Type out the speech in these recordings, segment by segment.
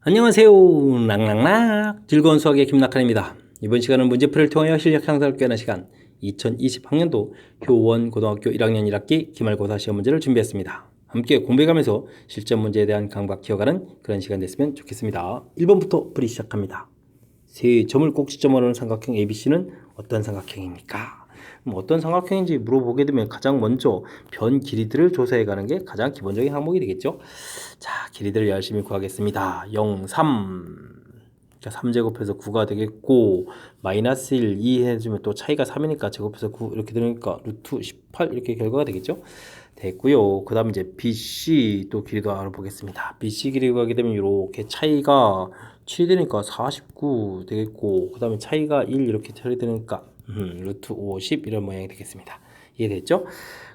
안녕하세요. 락락락 즐거운 수학의 김낙한입니다. 이번 시간은 문제풀이를 통하여 실력 향상을 꾀하는 시간 2020학년도 효원 고등학교 1학년 1학기 기말고사 시험 문제를 준비했습니다. 함께 공부해가면서 실전 문제에 대한 감각 키워가는 그런 시간 됐으면 좋겠습니다. 1번부터 풀이 시작합니다. 세 점을 꼭 지점으로 하는 삼각형 ABC는 어떤 삼각형입니까? 어떤 삼각형인지 물어보게 되면 가장 먼저 변 길이들을 조사해 가는 게 가장 기본적인 항목이 되겠죠. 자, 길이들을 열심히 구하겠습니다. 0, 3. 자, 3제곱해서 9가 되겠고 마이너스 1, 2 해주면 또 차이가 3이니까 제곱해서 9 이렇게 되니까 루트 18 이렇게 결과가 되겠죠. 됐고요. 그 다음 이제 BC 또 길이도 알아보겠습니다. BC 길이 구하게 되면 이렇게 차이가 7이 되니까 49 되겠고 그 다음에 차이가 1 이렇게 처리되니까 루트 50 이런 모양이 되겠습니다. 이해됐죠?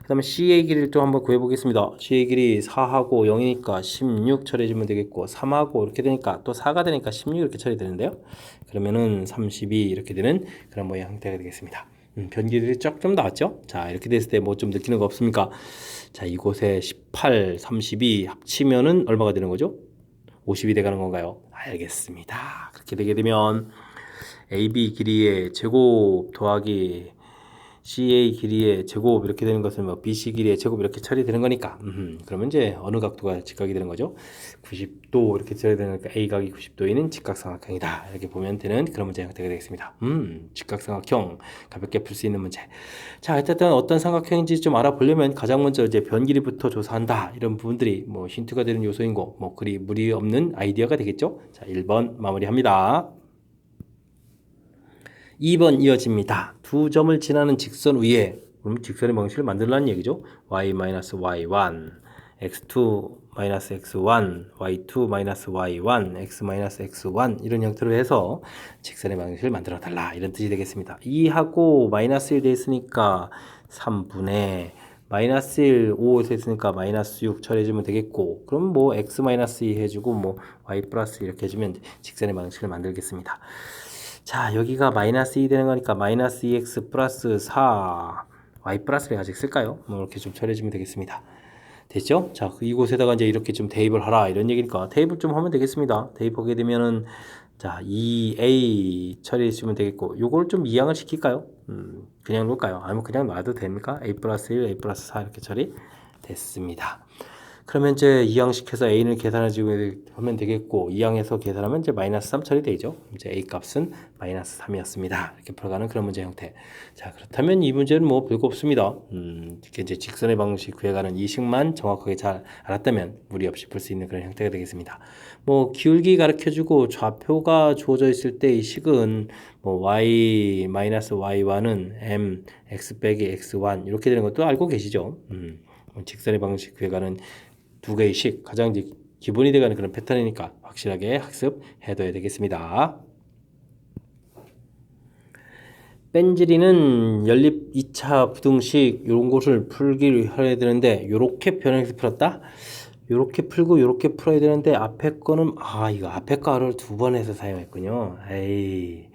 그 다음에 C의 길이를 또 한번 구해보겠습니다. C의 길이 4하고 0이니까 16 처리해주면 되겠고 3하고 이렇게 되니까 또 4가 되니까 16 이렇게 처리되는데요. 그러면은 32 이렇게 되는 그런 모양 형태가 되겠습니다. 변기들이 좀 나왔죠? 자, 이렇게 됐을 때 뭐 좀 느끼는 거 없습니까? 자, 이곳에 18, 32 합치면은 얼마가 되는 거죠? 50이 돼가는 건가요? 알겠습니다. 그렇게 되게 되면 AB 길이의 제곱 더하기 CA 길이의 제곱 이렇게 되는 것은 뭐 BC 길이의 제곱 이렇게 처리되는 거니까 그러면 이제 어느 각도가 직각이 되는 거죠? 90도 이렇게 처리되는 거니까 A각이 90도인 직각삼각형이다 이렇게 보면 되는 그런 문제 형태가 되겠습니다. 직각삼각형 가볍게 풀 수 있는 문제. 자, 어쨌든 어떤 삼각형인지 좀 알아보려면 가장 먼저 이제 변 길이부터 조사한다 이런 부분들이 뭐 힌트가 되는 요소인 거 뭐 그리 무리 없는 아이디어가 되겠죠? 자, 1번 마무리합니다. 2번 이어집니다. 두 점을 지나는 직선 위에 직선의 방식을 만들라는 얘기죠. y-y1, x2-x1, y2-y1, x-x1 이런 형태로 해서 직선의 방식을 만들어 달라 이런 뜻이 되겠습니다. 2하고 마이너스 1 돼 있으니까 3분의 마이너스 1, 5에서 있으니까 마이너스 6 처리해주면 되겠고 그럼 뭐 x-2 해주고 뭐 y 플러스 이렇게 해주면 직선의 방식을 만들겠습니다. 자, 여기가 마이너스 2 되는 거니까 마이너스 2x 플러스 4 y 플러스를 아직 쓸까요? 뭐 이렇게 좀 처리해주면 되겠습니다. 됐죠? 자, 이곳에다가 이제 이렇게 좀 대입을 하라 이런 얘기니까 대입을 좀 하면 되겠습니다. 대입하게 되면은 자, 2a 처리해주면 되겠고 요걸 좀 이항을 시킬까요? 그냥 놓을까요? 아니면 그냥 놔도 됩니까? a 플러스 1, a 플러스 4 이렇게 처리 됐습니다. 그러면 이제 이항식해서 a는 계산하면 되겠고 이항해서 계산하면 이제 마이너스 3 처리되죠. 이제 a 값은 마이너스 3이었습니다. 이렇게 풀어가는 그런 문제 형태. 자, 그렇다면 이 문제는 뭐 별거 없습니다. 이렇게 이제 직선의 방식 구해가는 이 식만 정확하게 잘 알았다면 무리 없이 풀 수 있는 그런 형태가 되겠습니다. 뭐 기울기 가르쳐주고 좌표가 주어져 있을 때 이 식은 뭐 y 마이너스 y1은 m x 빼기 x1 이렇게 되는 것도 알고 계시죠. 직선의 방식 구해가는 두 개의 식 가장 기본이 되가는 그런 패턴이니까 확실하게 학습해둬야 되겠습니다. 뺀질이는 연립 2차 부등식 이런 것을 풀기를 해야 되는데 이렇게 변형해서 풀었다. 이렇게 풀고 이렇게 풀어야 되는데 앞에 거는 이거 앞에 거를 두 번 해서 사용했군요. 에이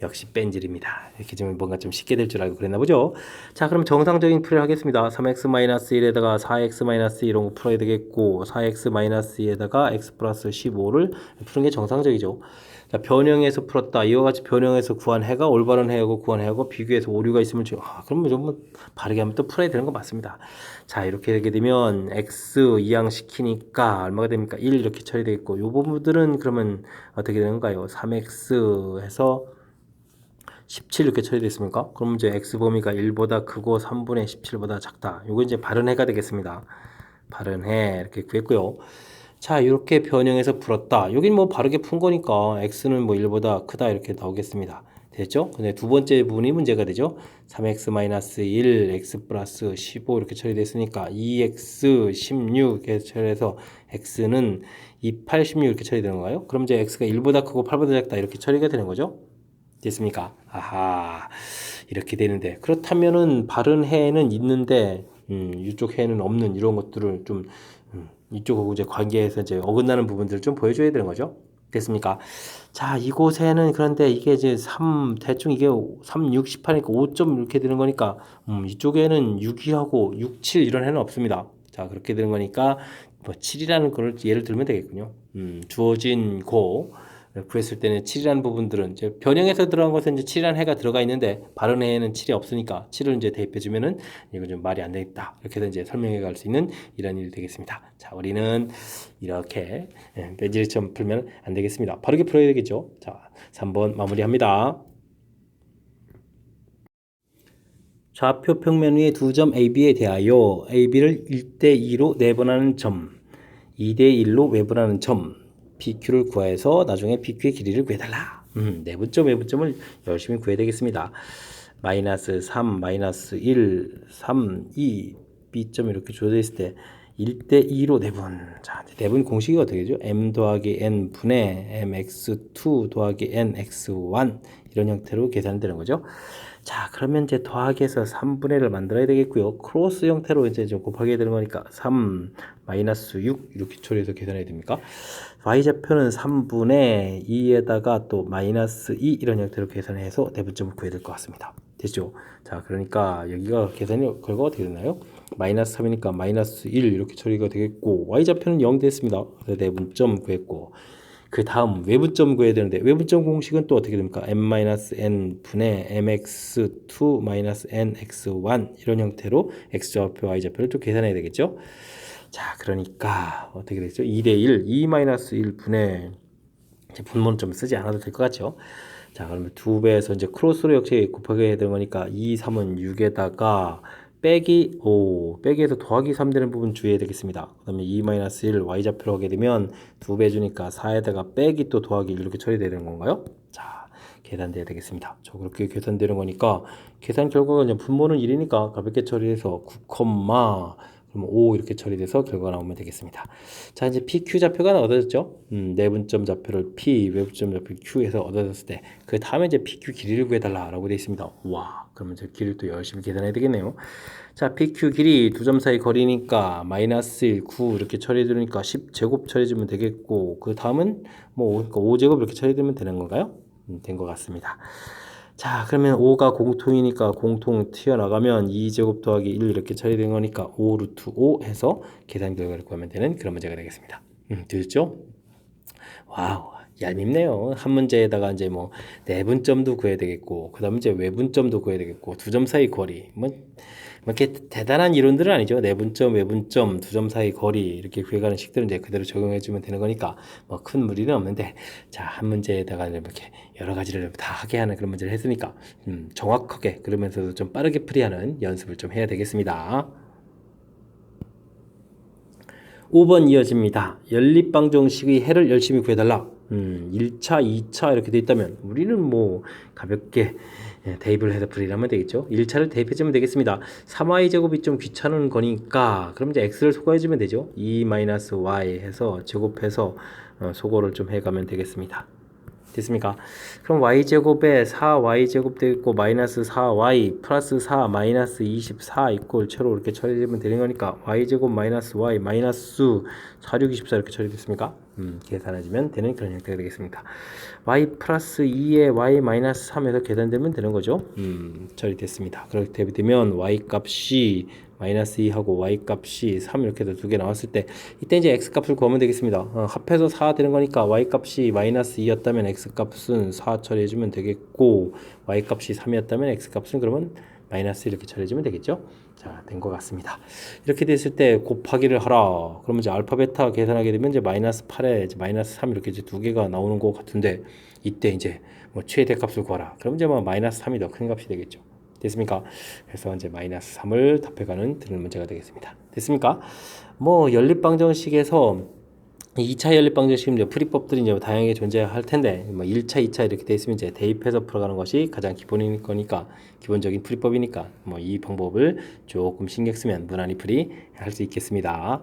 역시 뺀질입니다. 이렇게 좀 뭔가 좀 쉽게 될 줄 알고 그랬나 보죠. 자, 그럼 정상적인 풀이를 하겠습니다. 3x-1에다가 4x- 이런 거 풀어야 되겠고 4x-2에다가 x 플러스 15를 푸는 게 정상적이죠. 자, 변형해서 풀었다. 이와 같이 변형해서 구한 해가 올바른 해하고 구한 해하고 비교해서 오류가 있으면 그러면 좀 바르게 하면 또 풀어야 되는 거 맞습니다. 자, 이렇게 되게 되면 x 이항시키니까 얼마가 됩니까? 1 이렇게 처리되겠고 요 부분들은 그러면 어떻게 되는가요? 3x 해서 17 이렇게 처리됐습니까? 그럼 이제 x 범위가 1보다 크고 3분의 17보다 작다. 요거 이제 바른 해가 되겠습니다. 바른 해 이렇게 구했고요. 자, 이렇게 변형해서 풀었다. 여긴 뭐 바르게 푼 거니까 x는 뭐 1보다 크다 이렇게 나오겠습니다. 됐죠? 근데 두 번째 부분이 문제가 되죠. 3x-1, x 플러스 15 이렇게 처리됐으니까 2x 16 이렇게 처리해서 x는 28, 16 이렇게 처리되는 거예요. 그럼 이제 x가 1보다 크고 8보다 작다 이렇게 처리가 되는 거죠. 됐습니까? 아하, 이렇게 되는데 그렇다면은 바른 해는 있는데 이쪽 해는 없는 이런 것들을 좀 이쪽하고 이제 관계에서 이제 어긋나는 부분들을 좀 보여줘야 되는 거죠. 됐습니까? 자, 이곳에는 그런데 이게 이제 3 대충 이게 3, 6, 18이니까 5점 이렇게 되는 거니까 이쪽에는 6이하고 6, 7 이런 해는 없습니다. 자, 그렇게 되는 거니까 뭐 7이라는 걸 예를 들면 되겠군요. 주어진 고 구했을 때는 7이라는 부분들은 이제 변형해서 들어간 것은 이제 7이라는 해가 들어가 있는데 바른 해에는 7이 없으니까 7을 이제 대입해 주면은 이거 좀 말이 안 되겠다. 이렇게 해서 이제 설명해 갈 수 있는 이런 일이 되겠습니다. 자, 우리는 이렇게 빼지리처럼 풀면 안 되겠습니다. 바르게 풀어야 되겠죠. 자, 3번 마무리합니다. 좌표 평면 위에 두 점 AB에 대하여 AB를 1대2로 내분하는 점, 2대1로 외분하는 점, PQ를 구해서 나중에 PQ의 길이를 구해달라. 내분점, 외분점을 열심히 구해야 되겠습니다. 마이너스 3, 마이너스 1, 3, 2, B점 이렇게 주어져 있을 때 1대2로 내분. 자, 내분 공식이 어떻게 되죠? M 더하기 N 분의 MX2 더하기 NX1 이런 형태로 계산되는 거죠. 자, 그러면 이제 더하기해서 3분의를 만들어야 되겠고요. 크로스 형태로 이제 좀 곱하게 되는 거니까 3 마이너스 6 이렇게 처리해서 계산해야 됩니까? y좌표는 3분의 2에다가 또 마이너스 2 이런 형태로 계산해서 내분점을 구해야 될 것 같습니다. 됐죠? 자, 그러니까 여기가 계산이 결과가 어떻게 되나요? 마이너스 3이니까 마이너스 1 이렇게 처리가 되겠고 y좌표는 0 됐습니다. 그래서 내분점 구했고 그 다음 외분점 구해야 되는데 외분점 공식은 또 어떻게 됩니까? m-n 분의 mx2-nx1 이런 형태로 x좌표, y좌표를 또 계산해야 되겠죠? 자, 그러니까 어떻게 되죠? 2대1, 2-1 분의 이제 분모점 쓰지 않아도 될 것 같죠? 자, 그러면 2배에서 이제 크로스로 역시 곱하게 해야 되는 거니까 2, 3은 6에다가 빼기 5, 빼기에서 더하기 3 되는 부분 주의해야 되겠습니다. 그 다음에 2-1 y좌표로 하게 되면 2배 주니까 4에다가 빼기 또 더하기 이렇게 처리되야 되는 건가요? 자, 계산돼야 되겠습니다. 저 그렇게 계산되는 거니까 계산 결과가 이제 분모는 1이니까 가볍게 처리해서 9, 그럼 5 이렇게 처리돼서 결과가 나오면 되겠습니다. 자, 이제 PQ 좌표가 얻어졌죠? 내분점 좌표를 P, 외분점 좌표를 Q에서 얻어졌을 때 그 다음에 이제 PQ 길이를 구해달라라고 되어 있습니다. 와, 그러면 이제 길이를 또 열심히 계산해야 되겠네요. 자, PQ 길이 두 점 사이 거리니까 마이너스 1, 9 이렇게 처리해 주니까 10제곱 처리해 주면 되겠고 그 다음은 뭐 5제곱 이렇게 처리해 주면 되는 건가요? 된 것 같습니다. 자, 그러면 5가 공통이니까 공통 튀어나가면 2제곱 더하기 1 이렇게 처리된 거니까 5 루트 5 해서 계산 결과를 구하면 되는 그런 문제가 되겠습니다. 되셨죠? 와우, 얄밉네요. 한 문제에다가 이제 뭐 내분점도 구해야 되겠고 그 다음에 이제 외분점도 구해야 되겠고 두 점 사이 거리 뭐 이렇게 대단한 이론들은 아니죠. 내분점, 외분점, 두 점 사이 거리 이렇게 구해가는 식들은 이제 그대로 적용해주면 되는 거니까 뭐 큰 무리는 없는데 자, 한 문제에다가 이렇게 여러 가지를 다 하게 하는 그런 문제를 했으니까 정확하게 그러면서도 좀 빠르게 풀이하는 연습을 좀 해야 되겠습니다. 5번 이어집니다. 연립방정식의 해를 열심히 구해달라. 1차, 2차 이렇게 돼 있다면 우리는 뭐 가볍게 대입을 해서 풀이하면 되겠죠. 1차를 대입해주면 되겠습니다. 3y제곱이 좀 귀찮은 거니까 그럼 이제 x를 소거해주면 되죠. 2-y 해서 제곱해서 소거를 좀 해가면 되겠습니다. 됐습니까? 그럼 y제곱에 4y제곱 되겠고 마이너스 4y 플러스 4 마이너스 24 이꼴 채로 이렇게 처리되면 되는 거니까 y제곱 마이너스 y 마이너스 4, 6, 24 이렇게 처리됐습니까? 계산해주면 되는 그런 형태가 되겠습니다. y 플러스 2에 y 마이너스 3에서 계산되면 되는 거죠. 처리됐습니다. 그렇게 되면 y 값이 마이너스 2하고 y 값이 3 이렇게 해서 두 개 나왔을 때 이때 이제 x 값을 구하면 되겠습니다. 합해서 4 되는 거니까 y 값이 마이너스 2였다면 x 값은 4 처리해주면 되겠고 y 값이 3이었다면 x 값은 그러면 마이너스 이렇게 처리해주면 되겠죠. 자, 된 것 같습니다. 이렇게 됐을 때 곱하기를 하라. 그러면 이제 알파 베타 계산하게 되면 이제 마이너스 8에 이제 마이너스 3 이렇게 이제 두 개가 나오는 것 같은데 이때 이제 뭐 최대 값을 구하라. 그럼 이제 뭐 마이너스 3이 더 큰 값이 되겠죠. 됐습니까? 그래서 이제 마이너스 3을 답해가는 드는 문제가 되겠습니다. 됐습니까? 뭐 연립방정식에서 2차 연립방정식 이제 풀이법들이 이제 다양하게 존재할 텐데 뭐 1차, 2차 이렇게 돼 있으면 이제 대입해서 풀어가는 것이 가장 기본인 거니까 기본적인 풀이법이니까 뭐 이 방법을 조금 신경 쓰면 무난히 풀이할 수 있겠습니다.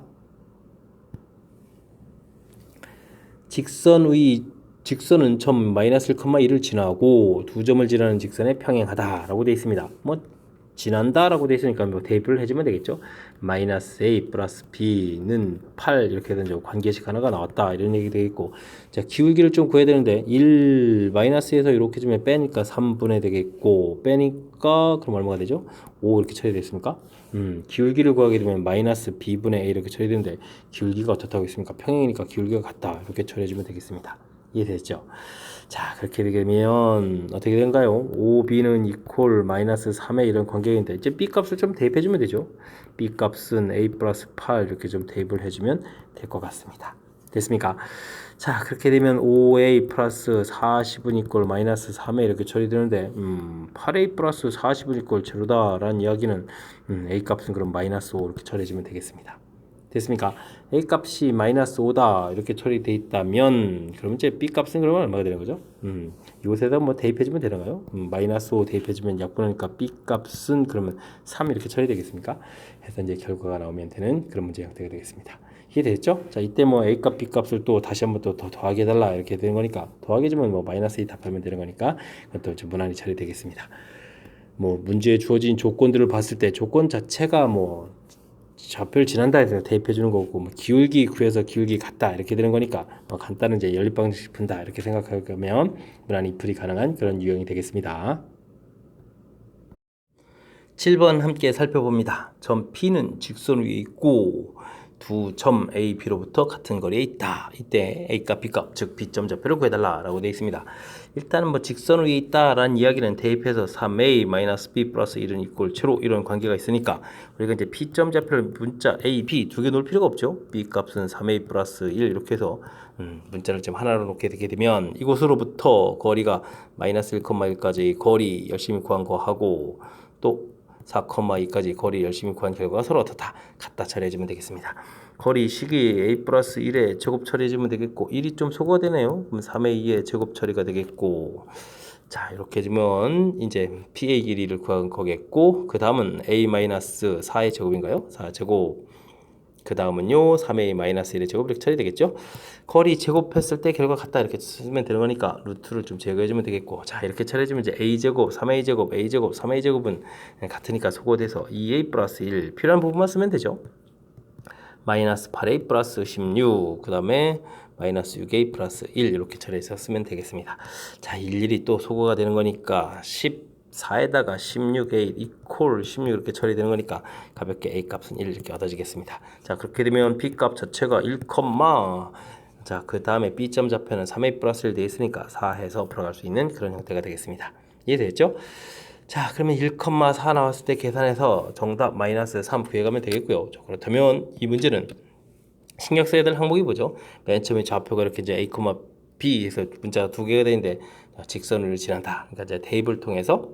직선은 점 마이너스 1,2를 지나고 두 점을 지나는 직선에 평행하다라고 되어 있습니다. 뭐 지난다라고 되어 있으니까 뭐 대입을 해주면 되겠죠. 마이너스 a 플러스 b는 8 이렇게 해서 관계식 하나가 나왔다 이런 얘기 되겠고 자, 기울기를 좀 구해야 되는데 1 마이너스에서 이렇게 주면 빼니까 3분의 되겠고 빼니까 그럼 얼마가 되죠? 5 이렇게 처리됐습니까? 기울기를 구하게 되면 마이너스 b분의 a 이렇게 처리되는데 기울기가 어떻다고 했습니까? 평행이니까 기울기가 같다 이렇게 처리해주면 되겠습니다. 이해됐죠? 자, 그렇게 되게 되면 어떻게 된가요? 5b는 이퀄 마이너스 3의 이런 관계인데 이제 b 값을 좀 대입해주면 되죠. b 값은 a 플러스 8 이렇게 좀 대입을 해주면 될 것 같습니다. 됐습니까? 자, 그렇게 되면 5a 플러스 40은 이퀄 마이너스 3에 이렇게 처리되는데 8a 플러스 40은 이퀄 제로다라는 이야기는 a 값은 그럼 마이너스 5 이렇게 처리해주면 되겠습니다. 됐습니까? a 값이 마이너스 5다 이렇게 처리돼 있다면 그럼 이제 b 값은 그러면 얼마가 되는 거죠? 이곳에다 뭐 대입해주면 되나요? 마이너스 5 대입해주면 약분하니까 b 값은 그러면 3 이렇게 처리되겠습니까? 해서 이제 결과가 나오면 되는 그런 문제 형태가 되겠습니다. 이해됐죠? 자, 이때 뭐 a 값, b 값을 또 다시 한번 또 더 더하게 해달라 이렇게 되는 거니까 더하게 해주면 뭐 마이너스 2 답하면 되는 거니까 그것도 좀 무난히 처리되겠습니다. 뭐 문제에 주어진 조건들을 봤을 때 조건 자체가 뭐 좌표를 지난다 해서 대입해 주는 거고 뭐 기울기 구해서 기울기 같다 이렇게 되는 거니까 뭐 간단한 이제 연립 방식 푼다 이렇게 생각하면 무난히 풀이 가능한 그런 유형이 되겠습니다. 7번 함께 살펴봅니다. 점 P는 직선 위에 있고 두 점 A, B로부터 같은 거리에 있다. 이때 A값, B값, 즉 B점 좌표를 구해달라라고 되어 있습니다. 일단은 뭐 직선 위에 있다라는 이야기는 대입해서 3A-B 플러스 1은 이꼴 제로 이런 관계가 있으니까 우리가 이제 B점 좌표를 문자 A, B 두 개 놓을 필요가 없죠. B값은 3A 플러스 1 이렇게 해서 문자를 좀 하나로 놓게 되게 되면 이곳으로부터 거리가 마이너스 1,1까지 거리 열심히 구한 거 하고 또 4,2까지 거리 열심히 구한 결과가 서로 어떻다 같다 처리해주면 되겠습니다. 거리 식이 a 플러스 1에 제곱 처리해주면 되겠고 1이 좀 소거되네요. 그럼 3의 2에 제곱 처리가 되겠고 자 이렇게 해주면 이제 p의 길이를 구한 거겠고 그 다음은 a 마이너스 4의 제곱인가요? 4제곱 그 다음은요 3a 마이너스 1의 제곱 이렇게 처리되겠죠. 거리 제곱했을 때 결과 같다 이렇게 쓰면 되는 거니까 루트를 좀 제거해주면 되겠고 자 이렇게 처리해주면 이제 a제곱 3a제곱 a제곱 3a제곱은 같으니까 소거돼서 2a 플러스 1 필요한 부분만 쓰면 되죠. 마이너스 8a 플러스 16 그 다음에 마이너스 6a 플러스 1 이렇게 처리해서 쓰면 되겠습니다. 자 일일이 또 소거가 되는 거니까 14에다가 16a 이퀄 16 이렇게 처리되는 거니까 가볍게 a 값은 1 이렇게 얻어지겠습니다. 자 그렇게 되면 b 값 자체가 1, 자 그 다음에 b점 좌표는 3a 플러스 1 되어 있으니까 4 해서 풀어갈 수 있는 그런 형태가 되겠습니다. 이해됐죠? 자 그러면 1,4 나왔을 때 계산해서 정답 마이너스 3 구해가면 되겠고요. 자, 그렇다면 이 문제는 신경 써야 될 항목이 뭐죠? 맨 처음에 좌표가 이렇게 이제 a, b에서 문자가 두 개가 되는데 직선을 지난다. 그러니까 이제 테이블 통해서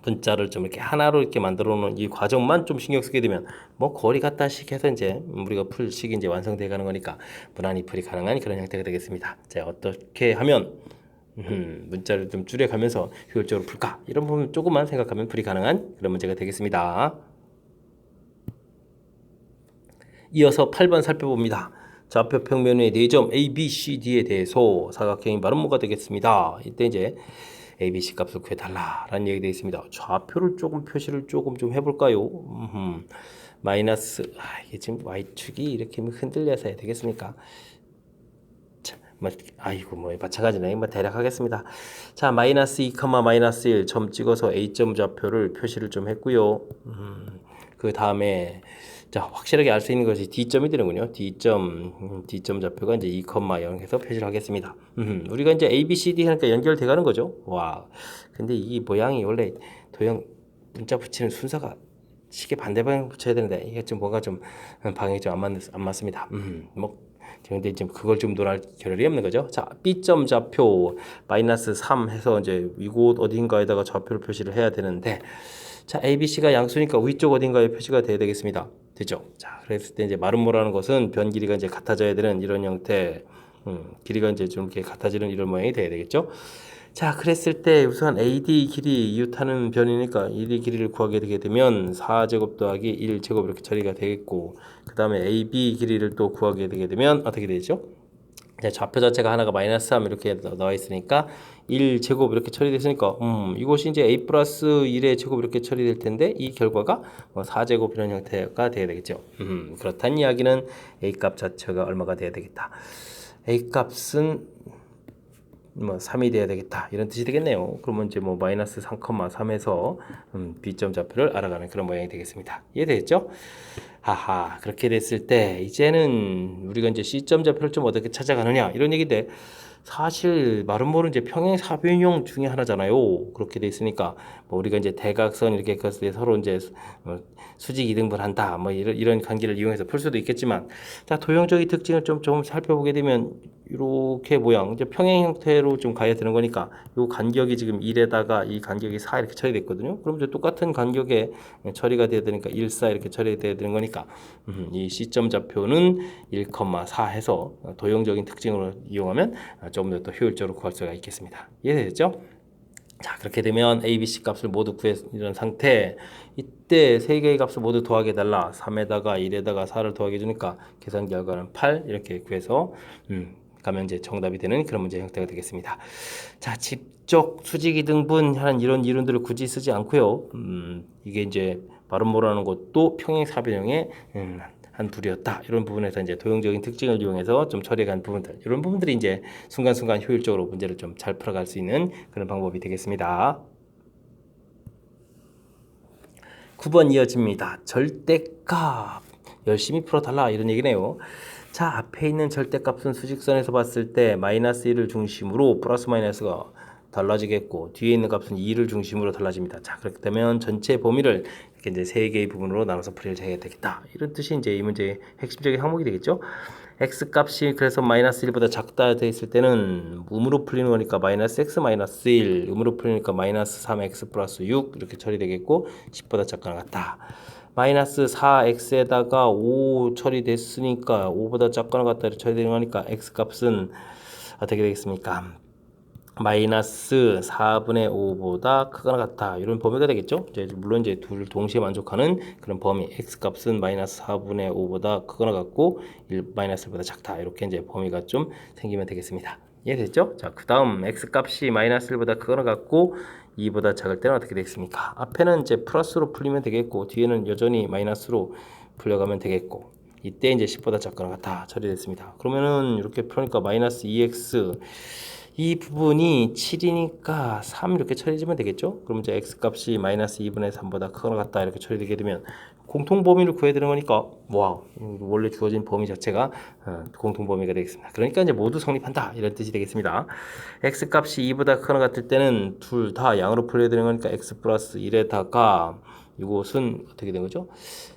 분자를 좀 이렇게 하나로 이렇게 만들어 놓은 이 과정만 좀 신경 쓰게 되면 뭐 거리 같다식 해서 이제 우리가 풀 식이 이제 완성돼 가는 거니까 무난히 풀이 가능한 그런 형태가 되겠습니다. 자 어떻게 하면 문자를 좀 줄여가면서 효율적으로 풀까 이런 부분 조금만 생각하면 풀이 가능한 그런 문제가 되겠습니다. 이어서 8번 살펴봅니다. 좌표 평면의 4점 A, B, C, D에 대해서 사각형이 마름모가 되겠습니다. 이때 이제 A, B, C 값을 구해달라라는 얘기 되어 있습니다. 좌표를 조금 표시를 조금 좀 해볼까요? 마이너스 이게 지금 Y축이 이렇게 흔들려서 해야 되겠습니까? 아이고 뭐 마찬가지네. 뭐 대략 하겠습니다. 자 마이너스 2, 마이너스 1 점 찍어서 A점 좌표를 표시를 좀 했고요. 그 다음에 자 확실하게 알 수 있는 것이 D점이 되는군요. D점 좌표가 이제 2,0 해서 표시를 하겠습니다. 우리가 이제 A, B, C, D 하니까 연결돼 가는 거죠. 와 근데 이 모양이 원래 도형 문자 붙이는 순서가 시계 반대 방향 붙여야 되는데 이게 좀 뭔가 좀 방향이 좀 안 맞습니다. 뭐 근데 지금 그걸 좀 논할 겨를이 없는 거죠. 자, B점 좌표 마이너스 3 해서 이제 이곳 어딘가에다가 좌표를 표시를 해야 되는데 자, ABC가 양수니까 위쪽 어딘가에 표시가 돼야 되겠습니다. 되죠? 자, 그랬을 때 이제 마름모라는 것은 변 길이가 이제 같아져야 되는 이런 형태, 길이가 이제 좀 이렇게 같아지는 이런 모양이 돼야 되겠죠? 자 그랬을 때 우선 AD 길이 이웃하는 변이니까 AD 길이를 구하게 되게 되면 4제곱 더하기 1제곱 이렇게 처리가 되겠고 그 다음에 AB 길이를 또 구하게 되게 되면 어떻게 되죠? 좌표 자체가 하나가 마이너스 3 이렇게 나와 있으니까 1제곱 이렇게 처리됐으니까 이것이 이제 A 플러스 1의 제곱 이렇게 처리될 텐데 이 결과가 4제곱 이런 형태가 돼야 되겠죠. 그렇다는 이야기는 A 값 자체가 얼마가 돼야 되겠다. A 값은 뭐 3이 돼야 되겠다 이런 뜻이 되겠네요. 그러면 이제 뭐 마이너스 3,3에서 B점 좌표를 알아가는 그런 모양이 되겠습니다. 이해되겠죠? 하하, 그렇게 됐을 때 이제는 우리가 이제 C점 좌표를 좀 어떻게 찾아가느냐 이런 얘기인데, 사실 말은 모르는 이제 평행사변형 중에 하나잖아요. 그렇게 돼 있으니까 뭐 우리가 이제 대각선 이렇게 했을 때 서로 이제 수직 이등분한다 뭐 이런 관계를 이용해서 풀 수도 있겠지만, 자, 도형적인 특징을 좀 살펴보게 되면 이렇게 모양 이제 평행 형태로 좀 가야 되는 거니까, 요 간격이 지금 1에다가 이 간격이 4 이렇게 처리됐거든요. 그럼 이제 똑같은 간격에 처리가 돼야 되니까 1, 4 이렇게 처리돼야 되는 거니까, 이 C점 좌표는 1,4 해서 도형적인 특징으로 이용하면 좀 더 효율적으로 구할 수가 있겠습니다. 이해되셨죠? 자, 그렇게 되면 A, B, C 값을 모두 구해 이런 상태, 이때 세 개의 값을 모두 더하게 달라 3에다가 1에다가 4를 더하게 주니까 계산 결과는 8 이렇게 구해서 가면 이제 정답이 되는 그런 문제 형태가 되겠습니다. 자, 직접 수직이 등분하는 이런 이론들을 굳이 쓰지 않고요. 이게 이제 바른모라는 것도 평행사변형의 한 부류였다. 이런 부분에서 이제 도형적인 특징을 이용해서 좀 처리한 부분들, 이런 부분들이 이제 순간순간 효율적으로 문제를 좀 잘 풀어갈 수 있는 그런 방법이 되겠습니다. 9번 이어집니다. 절대값 열심히 풀어달라 이런 얘기네요. 자, 앞에 있는 절대값은 수직선에서 봤을 때 마이너스 1을 중심으로 플러스 마이너스가 달라지겠고, 뒤에 있는 값은 2를 중심으로 달라집니다. 자, 그렇게 되면 전체 범위를 이렇게 이제 세 개의 부분으로 나눠서 풀이를 해야 되겠다. 이런 뜻이 이제 이 문제의 핵심적인 항목이 되겠죠. x 값이 그래서 마이너스 1보다 작다 돼 있을 때는 음으로 풀리는 거니까 마이너스 x 마이너스 1, 음으로 풀리니까 마이너스 3x 플러스 6 이렇게 처리되겠고, 10보다 작거나 같다. 마이너스 4x에다가 5 처리됐으니까 5보다 작거나 같다 이렇게 처리되는 거니까 x 값은 어떻게 되겠습니까? 마이너스 4분의 5보다 크거나 같다. 이런 범위가 되겠죠. 이제 물론 이제 둘 동시에 만족하는 그런 범위, x 값은 마이너스 4분의 5보다 크거나 같고 1 마이너스 1보다 작다. 이렇게 이제 범위가 좀 생기면 되겠습니다. 이해됐죠? 자, 그 다음 x 값이 마이너스 1보다 크거나 같고 2보다 작을 때는 어떻게 되겠습니까? 앞에는 이제 플러스로 풀리면 되겠고, 뒤에는 여전히 마이너스로 풀려가면 되겠고, 이때 이제 10보다 작거나 같다 처리됐습니다. 그러면은 이렇게 풀으니까 마이너스 2x, 이 부분이 7이니까 3 이렇게 처리해주면 되겠죠? 그럼 이제 x 값이 마이너스 2분의 3보다 크거나 같다 이렇게 처리되게 되면 공통 범위를 구해야 되는 거니까, 와, 원래 주어진 범위 자체가 공통 범위가 되겠습니다. 그러니까 이제 모두 성립한다 이런 뜻이 되겠습니다. x 값이 2보다 크거나 같을 때는 둘 다 양으로 풀어야 되는 거니까 x 플러스 1에다가 이것은 어떻게 된 거죠?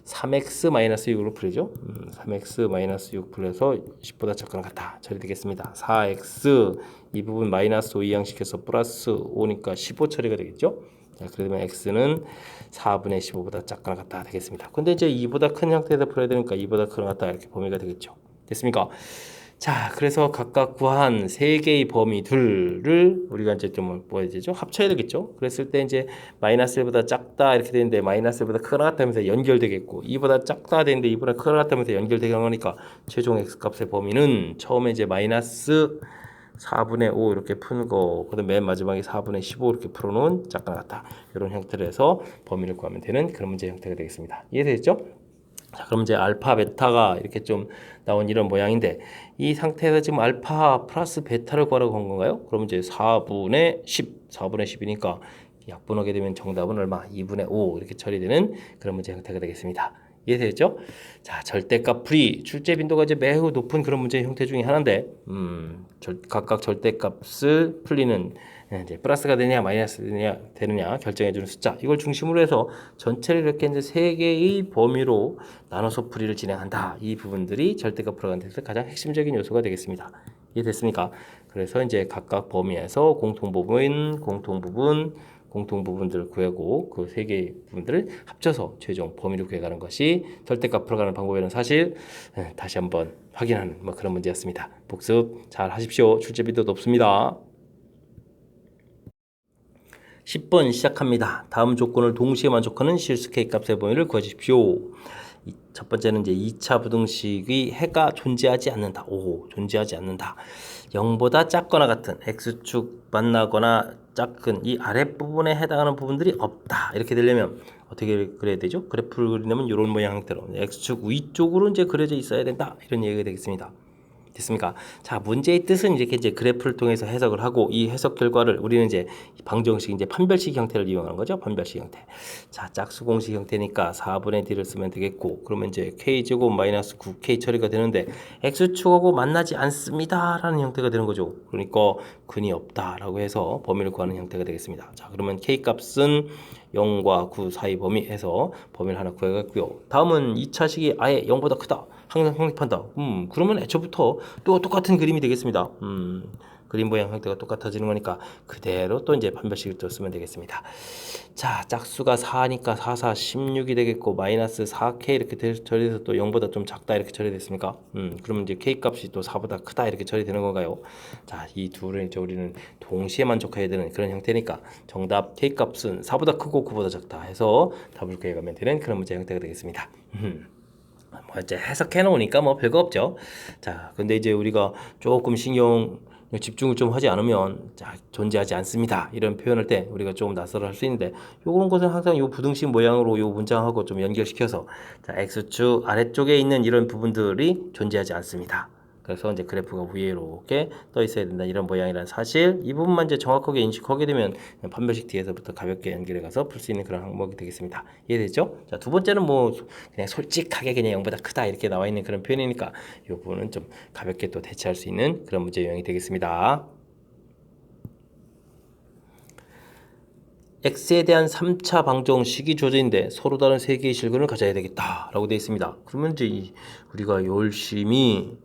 3x-6으로 풀리죠? 3x-6 풀려서 10보다 작거나 같다 처리되겠습니다. 4x 이 부분 마이너스 5 이항시켜서 플러스 5니까 15 처리가 되겠죠? 자, 그러면 x는 4분의 15보다 작거나 같다 되겠습니다. 근데 이제 2보다 큰 형태에서 풀어야 되니까 2보다 크거나 같다 이렇게 범위가 되겠죠. 됐습니까? 자, 그래서 각각 구한 세 개의 범위들을 우리가 이제 좀 뭐 해야 되죠? 합쳐야 되겠죠? 그랬을 때 이제 마이너스 1보다 작다 이렇게 되는데 마이너스 1보다 크거나 같다면서 연결되겠고, 2보다 작다 되는데 2보다 크거나 같다면서 연결되는 거니까 최종 x 값의 범위는 처음에 이제 마이너스 4분의 5 이렇게 푸는 거, 그다음 맨 마지막에 4분의 15 이렇게 풀어놓은 작거나 같다 이런 형태로 해서 범위를 구하면 되는 그런 문제 형태가 되겠습니다. 이해되셨죠? 자, 그럼 이제 알파, 베타가 이렇게 좀 나온 이런 모양인데, 이 상태에서 지금 알파 플러스 베타를 구하라고 한 건가요? 그럼 이제 4분의 10이니까 약분하게 되면 정답은 얼마? 2분의 5 이렇게 처리되는 그런 문제 형태가 되겠습니다. 이해되죠? 자, 절대값 풀이, 출제 빈도가 이제 매우 높은 그런 문제 형태 중에 하나인데, 각각 절대값을 풀리는 이제 플러스가 되느냐 마이너스 되느냐 결정해주는 숫자, 이걸 중심으로 해서 전체를 이렇게 이제 세 개의 범위로 나눠서 풀이를 진행한다. 이 부분들이 절대값 풀어가는 데서 가장 핵심적인 요소가 되겠습니다. 이해됐습니까? 그래서 이제 각각 범위에서 공통부분들을 구하고 그 세 개의 부분들을 합쳐서 최종 범위를 구해가는 것이 절대값 풀어가는 방법이라는 사실 다시 한번 확인하는 뭐 그런 문제였습니다. 복습 잘 하십시오. 출제 빈도도 높습니다. 10번 시작합니다. 다음 조건을 동시에 만족하는 실수 K값의 범위를 구해주십시오. 첫 번째는 이제 2차 부등식의 해가 존재하지 않는다. 존재하지 않는다. 0보다 작거나 같은 X축 만나거나 작은 이 아랫부분에 해당하는 부분들이 없다. 이렇게 되려면 어떻게 그려야 되죠? 그래프를 그리려면 이런 모양 형태로 X축 위쪽으로 이제 그려져 있어야 된다. 이런 얘기가 되겠습니다. 됐습니까? 자, 문제의 뜻은 이렇게 이제 그래프를 통해서 해석을 하고 이 해석 결과를 우리는 이제 방정식 이제 판별식 형태를 이용하는 거죠. 판별식 형태. 자, 짝수 공식 형태니까 4분의 d를 쓰면 되겠고 그러면 이제 k제곱 마이너스 9k 처리가 되는데 x축하고 만나지 않습니다라는 형태가 되는 거죠. 그러니까 근이 없다라고 해서 범위를 구하는 형태가 되겠습니다. 자, 그러면 k 값은 0과 9 사이 범위에서 범위를 하나 구해갔고요. 다음은 2차식이 아예 0보다 크다. 항상 성립한다. 그러면 애초부터 또 똑같은 그림이 되겠습니다. 그림 모양 형태가 똑같아지는 거니까 그대로 또 이제 판별식을 또 쓰면 되겠습니다. 자, 짝수가 4니까 4, 4, 16이 되겠고 마이너스 4k 이렇게 처리돼서 또 0보다 좀 작다 이렇게 처리됐습니까? 그러면 이제 k 값이 또 4보다 크다 이렇게 처리되는 건가요? 자, 이 둘을 이제 우리는 동시에 만족해야 되는 그런 형태니까 정답 k 값은 4보다 크고 9보다 작다 해서 답을 구해가면 되는 그런 문제 형태가 되겠습니다. 뭐 이제 해석해 놓으니까 뭐 별거 없죠. 자, 근데 이제 우리가 조금 집중을 좀 하지 않으면 자, 존재하지 않습니다. 이런 표현할 때 우리가 조금 낯설어 할 수 있는데 요런 것은 항상 요 부등식 모양으로 요 문장하고 좀 연결시켜서 자, x축 아래쪽에 있는 이런 부분들이 존재하지 않습니다. 그래서 이제 그래프가 위에 이렇게 떠 있어야 된다 이런 모양이라는 사실 이 부분만 이제 정확하게 인식하게 되면 판별식 뒤에서부터 가볍게 연결해 가서 풀 수 있는 그런 항목이 되겠습니다. 이해되죠? 자, 두 번째는 뭐 그냥 솔직하게 그냥 0보다 크다 이렇게 나와 있는 그런 표현이니까 이 부분은 좀 가볍게 또 대체할 수 있는 그런 문제 유형이 되겠습니다. x에 대한 3차 방정식이 주어져있는데 서로 다른 세 개의 실근을 가져야 되겠다 라고 되어 있습니다. 그러면 이제 우리가 열심히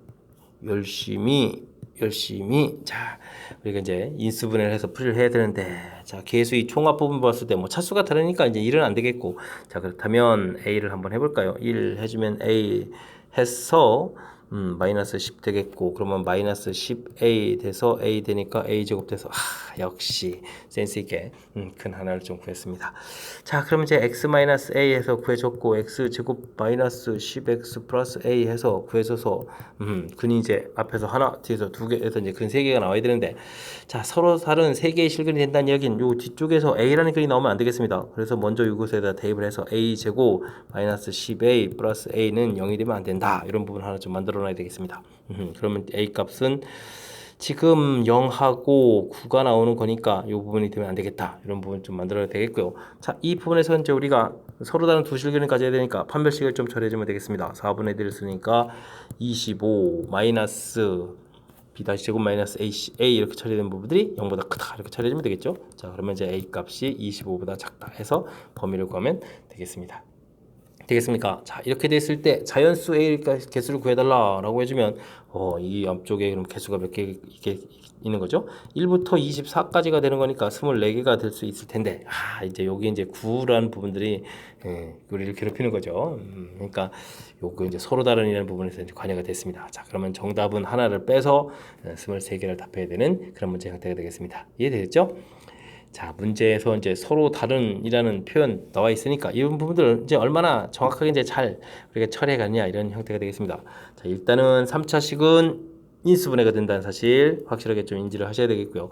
자, 우리가 이제 인수분해를 해서 풀이를 해야 되는데 자, 계수의 총합 부분 봤을 때 뭐 차수가 다르니까 이제 1은 안 되겠고 자, 그렇다면 a를 한번 해볼까요? 1 해주면 a 해서 마이너스 10 되겠고 그러면 마이너스 10a 돼서 a 되니까 a 제곱 돼서 역시 센스 있게 큰 하나를 좀 구했습니다. 자, 그러면 이제 x 마이너스 a 해서 구해줬고 x 제곱 마이너스 10x 플러스 a 해서 구해줘서 근이 이제 앞에서 하나 뒤에서 두 개에서 이제 근 세 개가 나와야 되는데 자, 서로 다른 세 개의 실근이 된다는 이야기는 요 뒤쪽에서 a라는 근이 나오면 안 되겠습니다. 그래서 먼저 이곳에다 대입을 해서 a 제곱 마이너스 10a 플러스 a는 0이 되면 안 된다. 이런 부분 하나 좀 만들어 놔야 되겠습니다. 그러면 a 값은 지금 0하고 9가 나오는 거니까 이 부분이 되면 안 되겠다. 이런 부분 좀 만들어야 되겠고요. 자, 이 부분에서 이제 우리가 서로 다른 두 실근을 가져야 되니까 판별식을 좀 처리해주면 되겠습니다. 4분의 1을 쓰니까 25 마이너스 b-제곱 마이너스 a 이렇게 처리된 부분들이 0보다 크다 이렇게 처리해주면 되겠죠. 자, 그러면 이제 a 값이 25보다 작다 해서 범위를 구하면 되겠습니다. 되겠습니까? 자, 이렇게 됐을 때 자연수 A 개수를 구해달라라고 해주면 이 앞쪽에 그럼 개수가 몇 개 이게 있는 거죠? 1부터 24까지가 되는 거니까 24개가 될 수 있을 텐데 이제 여기 이제 9라는 부분들이 우리를 괴롭히는 거죠. 그러니까 요거 이제 서로 다른이라는 부분에서 이제 관여가 됐습니다. 자, 그러면 정답은 하나를 빼서 23개를 답해야 되는 그런 문제 형태가 되겠습니다. 이해되겠죠? 자, 문제에서 이제 서로 다른이라는 표현 나와 있으니까 이런 부분들 이제 얼마나 정확하게 이제 잘 우리가 처리해 가느냐 이런 형태가 되겠습니다. 자, 일단은 3차식은 인수분해가 된다는 사실 확실하게 좀 인지를 하셔야 되겠고요.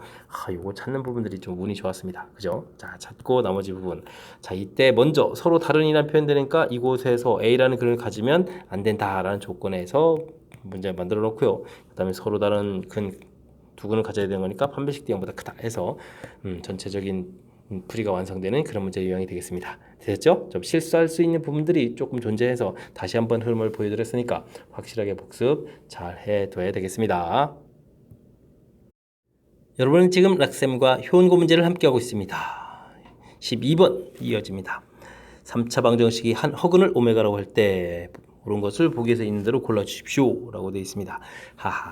요거 찾는 부분들이 좀 운이 좋았습니다. 그죠? 자, 찾고 나머지 부분. 자, 이때 먼저 서로 다른이라는 표현 되니까 이곳에서 A라는 글을 가지면 안 된다라는 조건에서 문제 만들어 놓고요. 그다음에 서로 다른 두 근을 가져야 되는 거니까 판별식 대 0보다 크다 해서 전체적인 풀이가 완성되는 그런 문제 유형이 되겠습니다. 됐죠? 좀 실수할 수 있는 부분들이 조금 존재해서 다시 한번 흐름을 보여드렸으니까 확실하게 복습 잘 해둬야 되겠습니다. 여러분은 지금 락쌤과 효원고 문제를 함께하고 있습니다. 12번 이어집니다. 3차 방정식이 한 허근을 오메가라고 할 때 그런 것을 보기에서 있는 대로 골라주십시오 라고 되어 있습니다.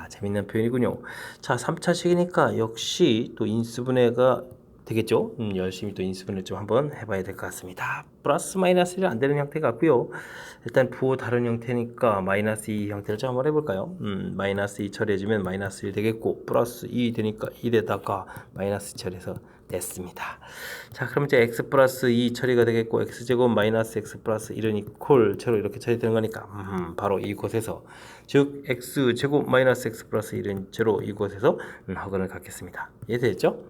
재밌는 표현이군요. 자, 3차식이니까 역시 또 인수분해가 되겠죠. 열심히 또 인수분해 좀 한번 해봐야 될 것 같습니다. 플러스 마이너스는 안 되는 형태 같고요. 일단 부호 다른 형태니까 마이너스 2 형태를 좀 한번 해볼까요? 마이너스 2 처리해주면 마이너스 1 되겠고 플러스 2 되니까 1에다가 마이너스 처리해서 됐습니다. 자, 그럼 이제 x 플러스 2 처리가 되겠고 x제곱 마이너스 x 플러스 1은 이퀄 채로 이렇게 처리되는 거니까 바로 이곳에서 즉 x제곱 마이너스 x 플러스 1은 채로 이곳에서 허근을 갖겠습니다. 이해되죠?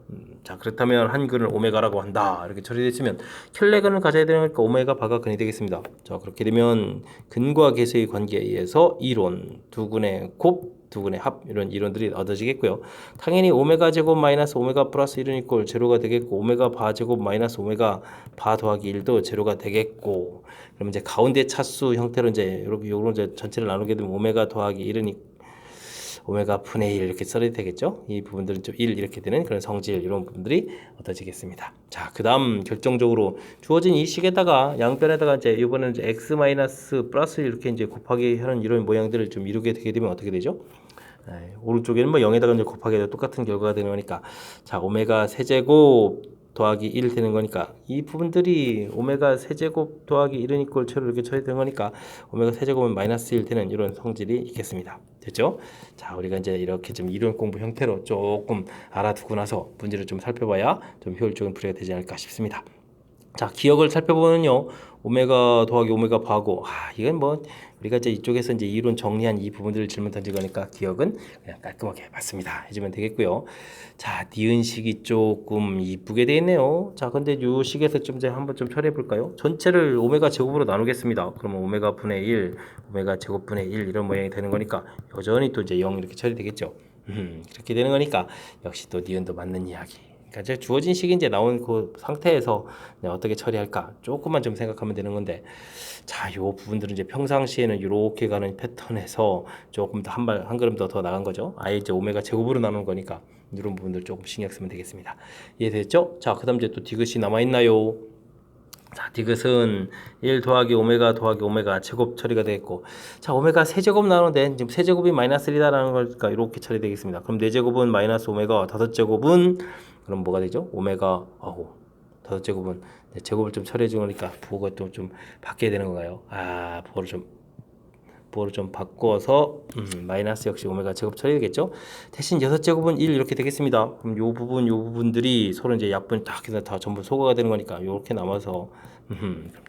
자, 그렇다면 한 근을 오메가라고 한다 이렇게 처리됐으면 켤레근을 가져야 되는 거니까 오메가 바가 근이 되겠습니다. 자, 그렇게 되면 근과 계수의 관계에 의해서 이론 두 근의 곱 두근의 합 이런 이론들이 얻어지겠고요. 당연히 오메가 제곱 마이너스 오메가 플러스 1은 이꼴 제로가 되겠고 오메가 바 제곱 마이너스 오메가 바 더하기 1도 제로가 되겠고 그럼 이제 가운데 차수 형태로 이제 이렇게 요런 이제 전체를 나누게 되면 오메가 더하기 1은 오메가 분의 1 이렇게 써야 되겠죠. 이 부분들은 좀 1 이렇게 되는 그런 성질 이런 부분들이 얻어지겠습니다. 자, 그 다음 결정적으로 주어진 이 식에다가 양변에다가 이제 이번에는 이제 x 마이너스 플러스 이렇게 이제 곱하기 하는 이런 모양들을 좀 이루게 되게 되면 어떻게 되죠? 오른쪽에는 뭐 0에다가 이제 곱하기 해도 똑같은 결과가 되는 거니까 자, 오메가 세제곱 더하기 1 되는 거니까 이 부분들이 오메가 세제곱 더하기 1은 이꼴 채로 이렇게 처리 되는 거니까 오메가 세제곱은 마이너스 1 되는 이런 성질이 있겠습니다. 됐죠? 자, 우리가 이제 이렇게 좀 이론 공부 형태로 조금 알아두고 나서 문제를 좀 살펴봐야 좀 효율적인 풀이가 되지 않을까 싶습니다. 자, 기억을 살펴보면요. 오메가 더하기 오메가 바고 이건 뭐 우리가 이제 이쪽에서 이제 이론 정리한 이 부분들을 질문 던진 거니까 기억은 그냥 깔끔하게 맞습니다 해주면 되겠고요. 자, 니은식이 조금 이쁘게 되어 있네요. 자, 근데 요 식에서 좀 이제 한번 좀 처리해 볼까요? 전체를 오메가 제곱으로 나누겠습니다. 그러면 오메가 분의 1, 오메가 제곱 분의 1 이런 모양이 되는 거니까 여전히 또 이제 0 이렇게 처리되겠죠. 그렇게 되는 거니까 역시 또 니은도 맞는 이야기. 그러니까 이제 주어진 식이 이제 나온 그 상태에서 어떻게 처리할까 조금만 좀 생각하면 되는 건데 자, 요 부분들은 이제 평상시에는 이렇게 가는 패턴에서 조금 더 한 걸음 더 나간 거죠. 아예 이제 오메가 제곱으로 나눈 거니까 이런 부분들 조금 신경 쓰면 되겠습니다. 이해됐죠? 자, 그다음 이제 또 디귿이 남아 있나요? 자, 디귿은 1 더하기 오메가 더하기 오메가 제곱 처리가 되겠고 자, 오메가 세제곱 나오는데 지금 세제곱이 마이너스 1이라는 거니까 이렇게 처리되겠습니다. 그럼 4제곱은 마이너스 오메가 5제곱은 그럼 뭐가 되죠? 오메가 5제곱은 제곱을 좀 처리해 주니까 부호가 좀 바뀌어야 되는 건가요? 부호를 좀 바꿔서 마이너스 역시 오메가 제곱 처리되겠죠? 대신 6제곱은 1 이렇게 되겠습니다. 그럼 요 부분들이 서로 이제 약분이 딱 해서 다 전부 소거가 되는 거니까 이렇게 남아서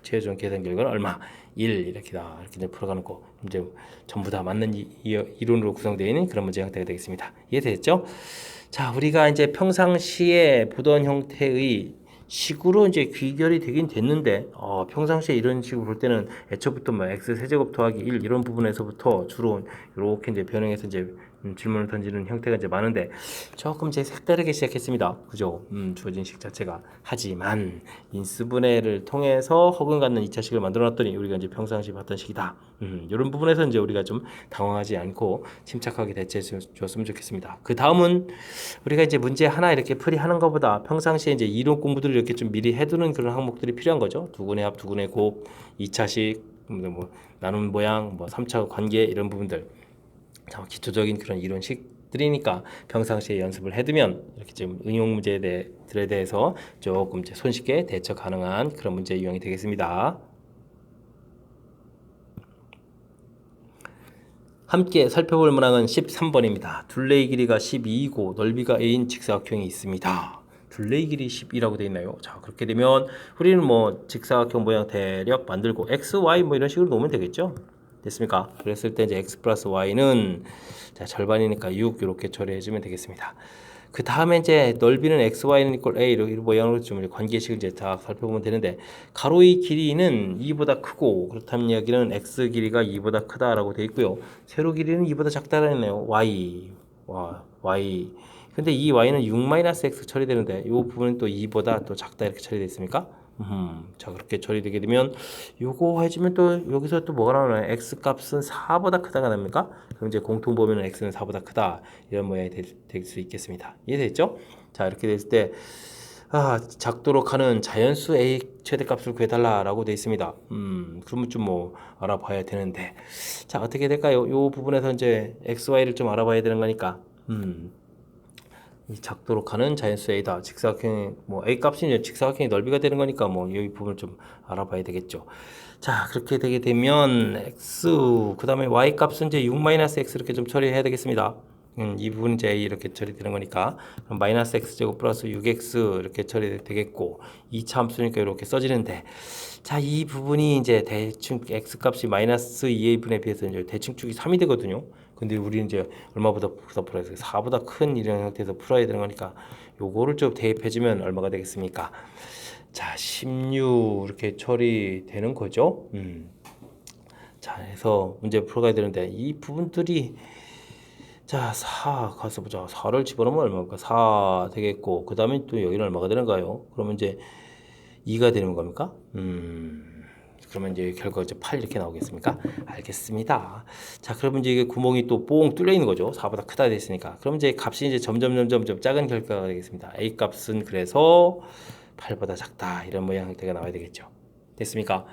최종 계산 결과는 얼마? 1 이렇게 이제 풀어가는 거 이제 전부 다 맞는 이론으로 구성되어 있는 그런 문제 형태가 되겠습니다. 이해됐죠? 자, 우리가 이제 평상시에 보던 형태의 식으로 이제 귀결이 되긴 됐는데 평상시에 이런 식으로 볼 때는 애초부터 뭐 x 세제곱 더하기 1 이런 부분에서부터 주로 이렇게 이제 변형해서 이제 질문을 던지는 형태가 이제 많은데 조금 이제 색다르게 시작했습니다. 그죠? 주어진 식 자체가. 하지만 인수분해를 통해서 허근 갖는 2차식을 만들어 놨더니 우리가 이제 평상시 봤던 식이다. 이런 부분에서 이제 우리가 좀 당황하지 않고 침착하게 대처해 줬으면 좋겠습니다. 그 다음은 우리가 이제 문제 하나 이렇게 풀이하는 것보다 평상시에 이제 이론 공부들을 이렇게 좀 미리 해두는 그런 항목들이 필요한 거죠. 두근의 합, 두근의 곱, 2차식, 뭐 나눈 모양, 뭐 3차 관계 이런 부분들. 기초적인 그런 이론식들이니까 평상시에 연습을 해두면 이렇게 좀 응용 문제들에 대해서 조금 이제 손쉽게 대처 가능한 그런 문제 유형이 되겠습니다. 함께 살펴볼 문항은 13번입니다. 둘레의 길이가 12이고 넓이가 a인 직사각형이 있습니다. 둘레의 길이 12라고 되어 있나요? 자, 그렇게 되면 우리는 뭐 직사각형 모양 대략 만들고 x, y 뭐 이런 식으로 놓으면 되겠죠? 됐습니까? 그랬을 때 이제 x 플러스 y는 자, 절반이니까 6 이렇게 처리해 주면 되겠습니다. 그 다음에 이제 넓이는 x, y는 이꼴 a 이런 모양으로 좀 관계식을 이제 다 살펴보면 되는데 가로의 길이는 2보다 크고 그렇다면 여기는 x 길이가 2보다 크다라고 되어 있고요. 세로 길이는 2보다 작다라는 거네요. y. 근데 이 y는 6-x 처리되는데 이 부분은 또 2보다 또 작다 이렇게 처리되어 있습니까? 자, 그렇게 처리되게 되면 요거 해주면 또 여기서 또 뭐가 나오나요? x 값은 4보다 크다가 납니까? 그럼 이제 공통 범위는 x는 4보다 크다 이런 모양이 될 수 있겠습니다. 이해됐죠? 자, 이렇게 됐을 때 작도록 하는 자연수 a 최대값을 구해달라라고 되어 있습니다. 그러면 좀 뭐 알아봐야 되는데 자, 어떻게 될까요? 요 부분에서 이제 x, y를 좀 알아봐야 되는 거니까 이 작도록 하는 자연수 a다. 직사각형 뭐 a 값이 이제 직사각형의 넓이가 되는 거니까 뭐 이 부분을 좀 알아봐야 되겠죠. 자, 그렇게 되게 되면 x 그다음에 y 값은 이제 6-x 이렇게 좀 처리해야 되겠습니다. 이 부분은 이제 a 이렇게 처리되는 거니까 그럼 마이너스 x 제곱 플러스 6x 이렇게 처리되겠고 2차 함수니까 이렇게 써지는데 자, 이 부분이 이제 대충 x 값이 마이너스 2a분에 비해서 이제 대칭축이 3이 되거든요. 근데 우리는 이제 얼마보다 풀어야 돼요? 4보다 큰 이런 형태에서 풀어야 되는 거니까 요거를 좀 대입해주면 얼마가 되겠습니까? 자, 16 이렇게 처리되는 거죠. 자, 해서 문제 풀어가야 되는데 이 부분들이 자, 4 가서 보자. 4를 집어넣으면 얼마일까? 4 되겠고, 그 다음에 또 여기는 얼마가 되는가요? 그러면 이제 2가 되는 겁니까? 그러면 이제 결과가 이제 8 이렇게 나오겠습니까? 알겠습니다. 자, 그러면 이제 이게 구멍이 또 뽕 뚫려 있는 거죠. 4보다 크다 됐으니까. 그럼 이제 값이 이제 점점 작은 결과가 되겠습니다. A 값은 그래서 8보다 작다. 이런 모양 형태가 나와야 되겠죠. 됐습니까?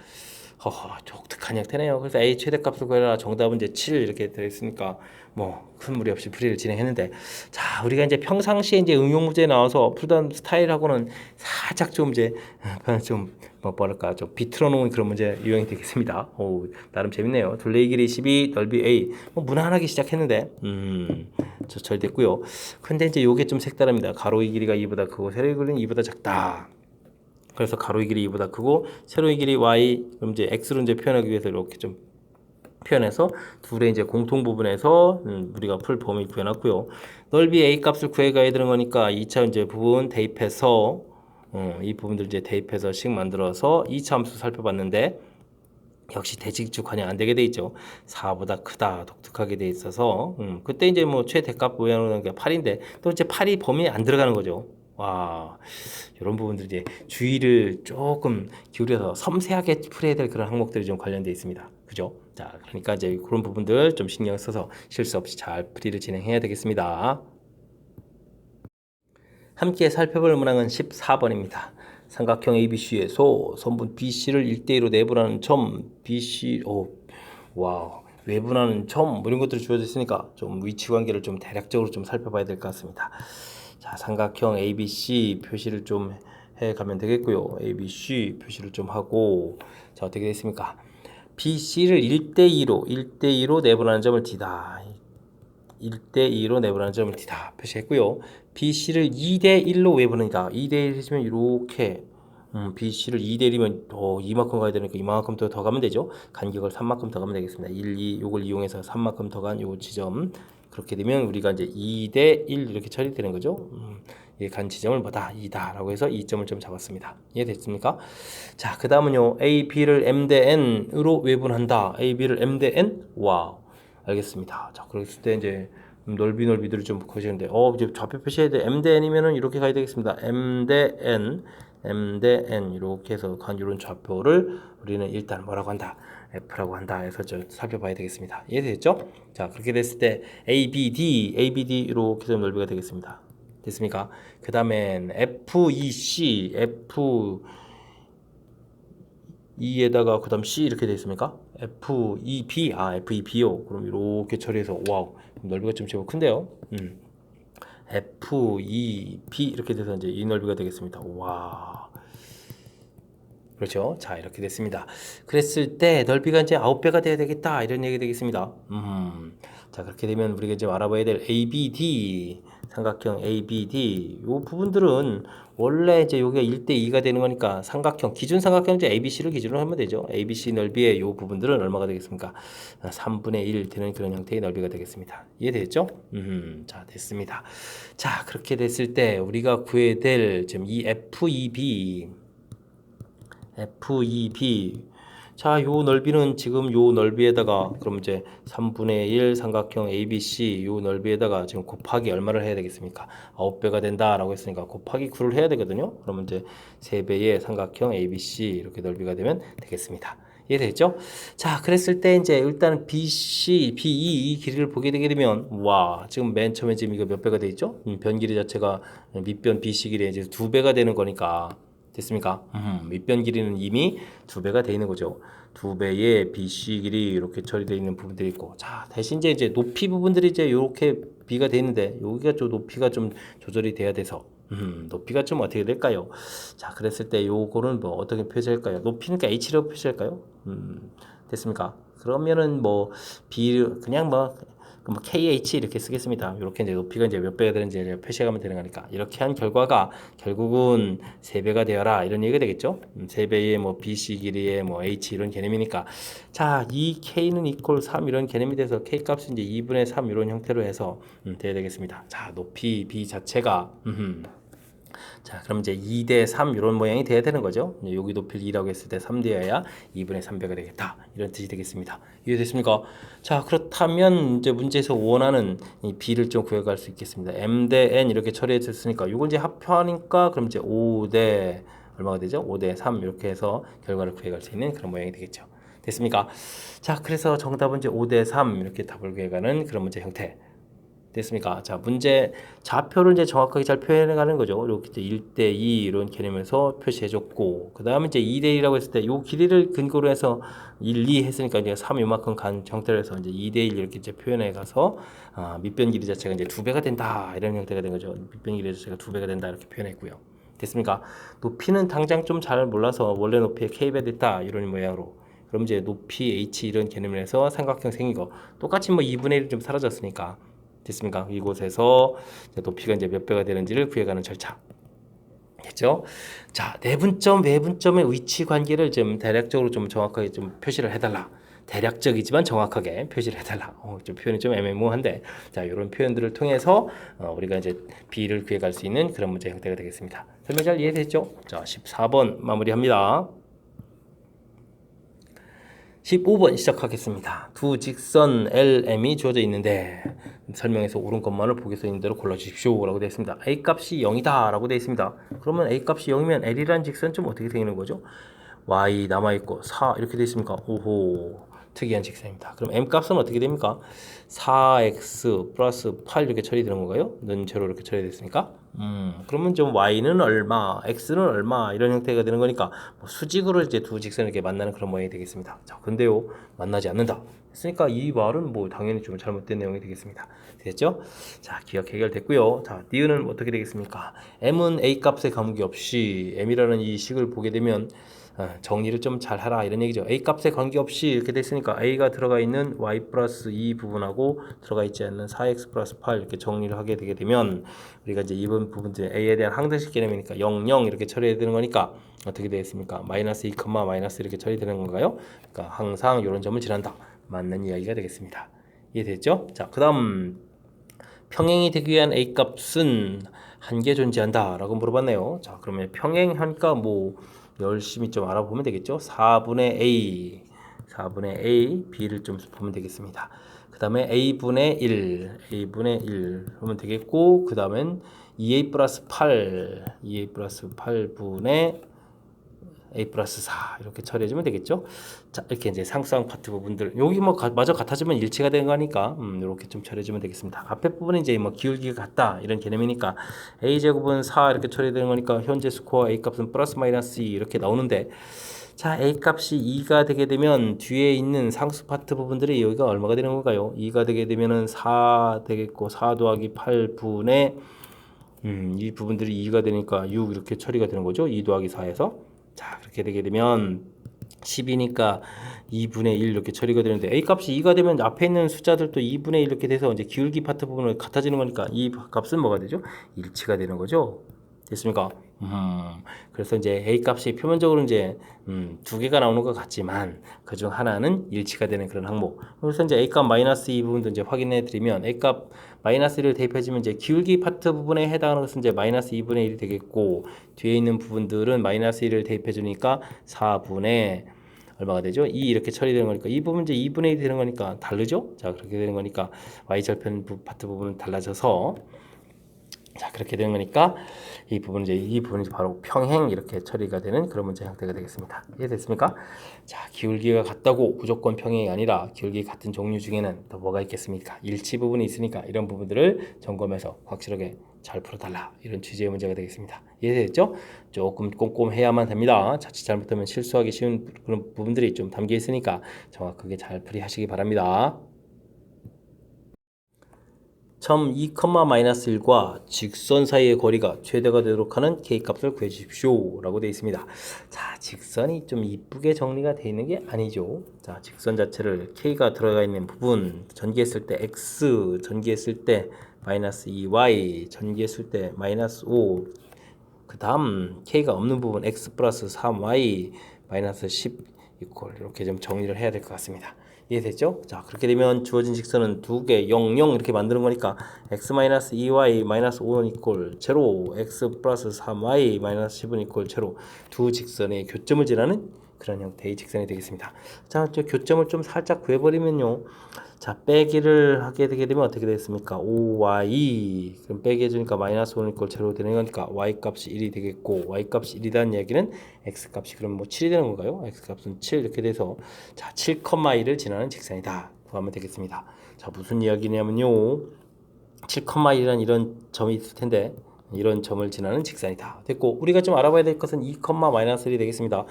허허, 독특한 형태네요. 그래서 A 최대값을 구해라. 정답은 이제 7 이렇게 되어 있으니까 뭐 큰 무리 없이 풀이를 진행했는데, 자, 우리가 이제 평상시에 이제 응용 문제에 나와서 풀던 스타일하고는 살짝 좀 이제 좀 뭐랄까 좀 비틀어 놓은 그런 문제 유형이 되겠습니다. 오, 나름 재밌네요. 둘레의 길이 12, 넓이 A. 뭐 무난하게 시작했는데 잘 됐고요. 근데 이제 요게 좀 색다릅니다. 가로의 길이가 2보다 크고 세로의 길이는 2보다 작다. 그래서 가로의 길이 2보다 크고 세로의 길이 y, 그럼 이제 x로 이제 표현하기 위해서 이렇게 좀 표현해서 둘의 이제 공통 부분에서 우리가 풀 범위 구해놨고요. 넓이 a 값을 구해가야 되는 거니까 2차 이제 부분 대입해서 이 부분들 이제 대입해서 식 만들어서 2차 함수 살펴봤는데 역시 대칭축환이 안 되게 돼 있죠. 4보다 크다, 독특하게 돼 있어서 그때 이제 뭐 최대값 모양으로는 8인데 또 이제 8이 범위에 안 들어가는 거죠. 와, 이런 부분들 이제 주의를 조금 기울여서 섬세하게 풀어야 될 그런 항목들이 좀 관련되어 있습니다. 그죠? 자, 그러니까 이제 그런 부분들 좀 신경 써서 실수 없이 잘 풀이를 진행해야 되겠습니다. 함께 살펴볼 문항은 14번입니다. 삼각형 ABC에서 선분 BC를 1대2로 내분하는 점, BC, 와우, 외분하는 점, 뭐 이런 것들이 주어져 있으니까 좀 위치 관계를 좀 대략적으로 좀 살펴봐야 될 것 같습니다. 자, 삼각형 ABC 표시를 좀 해가면 되겠고요. ABC 표시를 좀 하고, 자, 어떻게 됐습니까? BC를 1대2로 내분하는 점을 D다. 1대2로 내분하는 점을 D다 표시했고요. BC를 2대1로 외분하다. 2대1이면 이렇게 BC를 2대1이면 이만큼 가야 되니까 이만큼 더 가면 되죠. 간격을 3만큼 더 가면 되겠습니다. 1, 2 요걸 이용해서 3만큼 더 간 요 지점, 그렇게 되면 우리가 이제 2대1 이렇게 처리되는 거죠. 간 지점을 뭐다? 2다 라고 해서 2점을 좀 잡았습니다. 이해됐습니까? 자, 그 다음은요, A, B를 M 대 N으로 외분한다. A, B를 M 대 N? 와우, 알겠습니다. 자, 그랬을 때 이제 넓이들을 좀 보시는데, 이제 좌표 표시해야 돼. M 대 N이면은 이렇게 가야 되겠습니다. M 대 N 이렇게 해서 간 이런 좌표를 우리는 일단 뭐라고 한다? F라고 한다 해서 좀 살펴봐야 되겠습니다. 이해됐죠? 자, 그렇게 됐을 때 ABD 이렇게 해서 넓이가 되겠습니다. 됐습니까? 그 다음엔 FEC, F에다가 그 다음 C 이렇게 되어 있습니까? FEB요. 그럼 이렇게 처리해서, 와우, 넓이가 좀 제법 큰데요? FEB 이렇게 돼서 이제 이 넓이가 되겠습니다. 와. 그렇죠. 자, 이렇게 됐습니다. 그랬을 때 넓이가 이제 9배가 돼야 되겠다. 이런 얘기 되겠습니다. 자, 그렇게 되면 우리가 이제 알아봐야 될 ABD, 삼각형 ABD, 요 부분들은 원래 이제 여기가 1대2가 되는 거니까 삼각형, 기준 삼각형 이제 ABC를 기준으로 하면 되죠. ABC 넓이의 요 부분들은 얼마가 되겠습니까? 3분의 1 되는 그런 형태의 넓이가 되겠습니다. 이해되겠죠? 자, 됐습니다. 자, 그렇게 됐을 때 우리가 구해야 될 지금 이 FEB. 자, 요 넓이는 지금 요 넓이에다가 그럼 이제 3분의 1 삼각형 ABC 요 넓이에다가 지금 곱하기 얼마를 해야 되겠습니까? 9배가 된다라고 했으니까 곱하기 9를 해야 되거든요. 그러면 이제 3배의 삼각형 ABC 이렇게 넓이가 되면 되겠습니다. 이해되죠? 자, 그랬을 때 이제 일단 BC, BE 이 길이를 보게 되게 되면, 와, 지금 맨 처음에 지금 이거 몇 배가 돼 있죠? 변 길이 자체가 밑변 BC 길이에 이제 2배가 되는 거니까. 됐습니까? 밑변 길이는 이미 2배가 돼 있는 거죠. 2배의 BC 길이 이렇게 처리되어 있는 부분들이 있고, 자, 대신 이제 높이 부분들이 이제 이렇게 B가 돼 있는데, 여기가 좀 높이가 좀 조절이 돼야 돼서, 높이가 좀 어떻게 될까요? 자, 그랬을 때 요거는 뭐 어떻게 표시할까요? 높이니까 H로 표시할까요? 됐습니까? 그러면은 뭐 B 그냥 뭐 KH 이렇게 쓰겠습니다. 이렇게 이제 높이가 이제 몇 배가 되는지 표시해가면 되는 거니까 이렇게 한 결과가 결국은 3배가 되어라 이런 얘기가 되겠죠. 3배의 뭐 BC 길이의 뭐 H 이런 개념이니까, 자, 이 K는 이퀄 3 이런 개념이 돼서 K 값은 이제 2분의 3 이런 형태로 해서 돼야 되겠습니다. 자, 높이 B 자체가 자, 그럼 이제 2대 3 이런 모양이 돼야 되는 거죠. 여기 높이를 2라고 했을 때 3 되어야 2분의 3배가 되겠다. 이런 뜻이 되겠습니다. 이해됐습니까? 자, 그렇다면 이제 문제에서 원하는 이 b를 좀 구해갈 수 있겠습니다. m 대 n 이렇게 처리했으니까 이걸 이제 합표하니까 그럼 이제 5대 얼마가 되죠? 5대 3 이렇게 해서 결과를 구해갈 수 있는 그런 모양이 되겠죠. 됐습니까? 자, 그래서 정답은 이제 5대 3 이렇게 답을 구해가는 그런 문제 형태. 됐습니까? 자, 문제 좌표를 이제 정확하게 잘 표현해 가는 거죠. 이렇게 이제 1대 2 이런 개념에서 표시해 줬고, 그 다음에 이제 2대 1이라고 했을 때, 요 길이를 근거로 해서 1, 2 했으니까 이제 3 요만큼 간 형태로 해서 이제 2대 1 이렇게 이제 표현해 가서, 밑변 길이 자체가 이제 2배가 된다. 이런 형태가 된 거죠. 밑변 길이 자체가 2배가 된다. 이렇게 표현했고요. 됐습니까? 높이는 당장 좀 잘 몰라서 원래 높이에 k배가 됐다. 이런 모양으로. 그럼 이제 높이 h 이런 개념을 해서 삼각형 생긴 거. 똑같이 뭐 2분의 1이 좀 사라졌으니까. 됐습니까? 이곳에서 높이가 이제 몇 배가 되는지를 구해가는 절차. 됐죠? 자, 내분점, 외분점의 위치 관계를 좀 대략적으로 좀 정확하게 좀 표시를 해달라. 대략적이지만 정확하게 표시를 해달라. 좀 표현이 좀 애매모호한데, 자, 이런 표현들을 통해서 우리가 이제 b를 구해갈 수 있는 그런 문제 형태가 되겠습니다. 설명 잘 이해됐죠? 자, 14번 마무리합니다. 15번 시작하겠습니다. 두 직선 LM이 주어져 있는데 설명에서 옳은 것만을 보기 서 있는 대로 골라주십시오 라고 되어 있습니다. A 값이 0이다 라고 되어 있습니다. 그러면 A 값이 0이면 L이라는 직선 좀 어떻게 되는 거죠? Y 남아있고 4 이렇게 되어 있습니까? 오호, 특이한 직선입니다. 그럼 M 값은 어떻게 됩니까? 4x 플러스 8 이렇게 처리되는 건가요? 는 제로 이렇게 처리됐으니까 그러면 좀 y는 얼마, x는 얼마 이런 형태가 되는 거니까 뭐 수직으로 이제 두 직선이 이렇게 만나는 그런 모양이 되겠습니다. 자, 근데요 만나지 않는다. 했으니까 이 말은 뭐 당연히 좀 잘못된 내용이 되겠습니다. 됐죠? 자, 기억 해결됐고요. 자, 니은은 어떻게 되겠습니까? m은 a 값에 관계없이 m이라는 이 식을 보게 되면 정리를 좀 잘 하라 이런 얘기죠. a 값에 관계없이 이렇게 됐으니까 a가 들어가 있는 y 플러스 2 부분하고 들어가 있지 않는 4x 플러스 8 이렇게 정리를 하게 되게 되면 우리가 이제 이번 부분들 a에 대한 항등식 개념이니까 0, 0 이렇게 처리해야 되는 거니까 어떻게 되겠습니까? 마이너스 2, 마이너스 이렇게 처리되는 건가요? 그러니까 항상 이런 점을 지난다. 맞는 이야기가 되겠습니다. 이해됐죠? 자, 그 다음 평행이 되기 위한 a 값은 한 개 존재한다 라고 물어봤네요. 자, 그러면 평행하니까 뭐 열심히 좀 알아보면 되겠죠. 4분의 A, B를 좀 보면 되겠습니다. 그 다음에 A분의 1 하면 되겠고, 그 다음엔 2A 플러스 8분의 A 플러스 4 이렇게 처리해주면 되겠죠. 자, 이렇게 이제 상수항 파트 부분들 여기 뭐 마저 같아지면 일치가 되는 거니까 이렇게 좀 처리해주면 되겠습니다. 앞에 부분은 이제 뭐 기울기가 같다 이런 개념이니까 A 제곱은 4 이렇게 처리되는 거니까 현재 스코어 A 값은 플러스 마이너스 2 이렇게 나오는데 자, A 값이 2가 되게 되면 뒤에 있는 상수 파트 부분들이 여기가 얼마가 되는 건가요? 2가 되게 되면은 4 되겠고 4 더하기 8분의 이 부분들이 2가 되니까 6 이렇게 처리가 되는 거죠. 2 더하기 4에서 자, 그렇게 되게 되면 10이니까 2분의 1 이렇게 처리가 되는데 A 값이 2가 되면 앞에 있는 숫자들도 2분의 1 이렇게 돼서 이제 기울기 파트 부분을 같아지는 거니까 이 값은 뭐가 되죠? 일치가 되는 거죠. 됐습니까? 그래서 이제 A 값이 표면적으로 이제 두 개가 나오는 것 같지만 그중 하나는 일치가 되는 그런 항목. 그래서 이제 A 값 마이너스 이 부분도 이제 확인해 드리면 A 값 마이너스 1을 대입해주면 이제 기울기 파트 부분에 해당하는 것은 이제 마이너스 2분의 1이 되겠고 뒤에 있는 부분들은 마이너스 1을 대입해 주니까 4분의 얼마가 되죠? 2 이렇게 처리되는 거니까 이 부분 이제 2분의 1이 되는 거니까 다르죠? 자, 그렇게 되는 거니까 y 절편 파트 부분은 달라져서 자, 그렇게 되는 거니까 이 부분이 바로 평행 이렇게 처리가 되는 그런 문제 형태가 되겠습니다. 이해됐습니까? 자, 기울기가 같다고 무조건 평행이 아니라 기울기 같은 종류 중에는 또 뭐가 있겠습니까? 일치 부분이 있으니까 이런 부분들을 점검해서 확실하게 잘 풀어달라 이런 취지의 문제가 되겠습니다. 이해됐죠? 조금 꼼꼼해야만 됩니다. 자칫 잘못하면 실수하기 쉬운 그런 부분들이 좀 담겨 있으니까 정확하게 잘 풀이하시기 바랍니다. 점 2,-1과 직선 사이의 거리가 최대가 되도록 하는 K값을 구해 주십시오 라고 되어 있습니다. 자, 직선이 좀 이쁘게 정리가 되어 있는 게 아니죠. 자, 직선 자체를 K가 들어가 있는 부분 전개했을 때 X, 전개했을 때 마이너스 2Y, 전개했을 때 마이너스 5, 그 다음 K가 없는 부분 X 플러스 3Y 마이너스 10 이퀄 이렇게 좀 정리를 해야 될 것 같습니다. 이해됐죠? 자, 그렇게 되면 주어진 직선은 두 개, 0, 0 이렇게 만드는 거니까 x-2y-5는 이퀄 제로, x 플러스 3y-10은 이퀄 제로. 두 직선의 교점을 지나는 그런 형태의 직선이 되겠습니다. 자, 저 교점을 좀 살짝 구해버리면요. 자, 빼기를 하게 되게 되면 어떻게 되겠습니까? 5y 그럼 빼기 해주니까 마이너스 5는 이퀄 제로 되는 거니까 y 값이 1이 되겠고, y 값이 1이라는 이야기는 x 값이 그럼 뭐 7이 되는 건가요? x 값은 7 이렇게 돼서 자, 7,1을 지나는 직선이다 구하면 되겠습니다. 자, 무슨 이야기냐면요, 7,1이라는 이런 점이 있을 텐데 이런 점을 지나는 직선이다 됐고, 우리가 좀 알아봐야 될 것은 2,-1이 되겠습니다.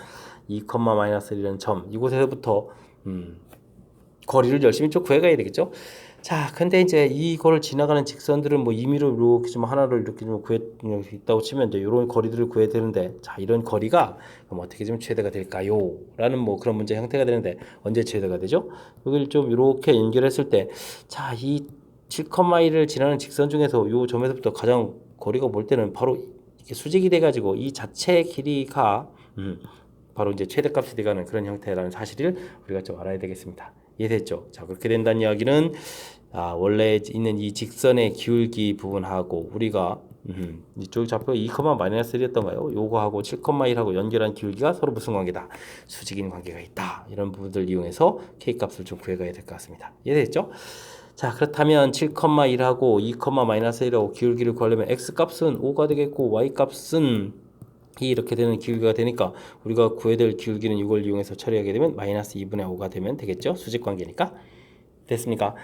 2,-1이라는 점, 이곳에서부터 거리를 열심히 좀 구해가야 되겠죠. 자, 근데 이제 이거를 지나가는 직선들은 뭐 임의로 이렇게 좀 하나를 이렇게 좀 구해 있다고 치면 이제 이런 거리들을 구해야 되는데, 자, 이런 거리가 그럼 어떻게 좀 최대가 될까요? 라는 뭐 그런 문제 형태가 되는데, 언제 최대가 되죠? 여기를 좀 이렇게 연결했을 때, 자, 이 7,1을 지나는 직선 중에서 요 점에서부터 가장 거리가 멀 때는 바로 이렇게 수직이 돼가지고 이 자체 길이가 바로 이제 최대값이 돼가는 그런 형태라는 사실을 우리가 좀 알아야 되겠습니다. 이해됐죠? 자, 그렇게 된다는 이야기는 원래 있는 이 직선의 기울기 부분하고 우리가 이쪽 좌표가 2,-1이었던가요? 요거하고 7,1하고 연결한 기울기가 서로 무슨 관계다? 수직인 관계가 있다. 이런 부분들을 이용해서 K값을 좀 구해가야 될 것 같습니다. 이해됐죠? 자, 그렇다면 7,1하고 2,-1하고 기울기를 구하려면 X값은 5가 되겠고 Y값은 이렇게 되는 기울기가 되니까 우리가 구해야 될 기울기는 이걸 이용해서 처리하게 되면 마이너스 2분의 5가 되면 되겠죠? 수직 관계니까. 됐습니까?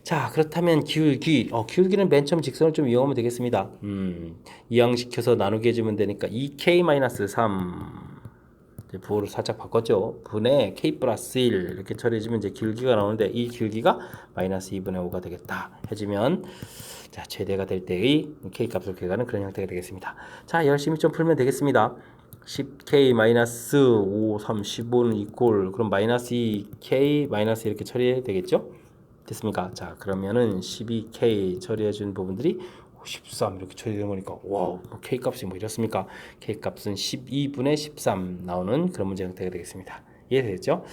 자, 그렇다면 기울기는 맨 처음 직선을 좀 이용하면 되겠습니다. 이항시켜서 나누게 해주면 되니까 2k-3 부호를 살짝 바꿨죠. 분의 k 플러스 1 이렇게 처리해주면 이제 기울기가 나오는데, 이 기울기가 마이너스 2분의 5가 되겠다 해주면, 자, 최대가 될 때의 k 값을 구해가는 그런 형태가 되겠습니다. 자, 열심히 좀 풀면 되겠습니다. 10k 마이너스 5, 3, 15는 이꼴, 그럼 마이너스 2k 마이너스 이렇게 처리해야 되겠죠? 됐습니까? 자, 그러면은 12k 처리해준 부분들이 13 이렇게 처리되는 거니까, 와우, 뭐 k 값이 뭐 이렇습니까? k 값은 12분의 13 나오는 그런 문제 형태가 되겠습니다. 이해되겠죠?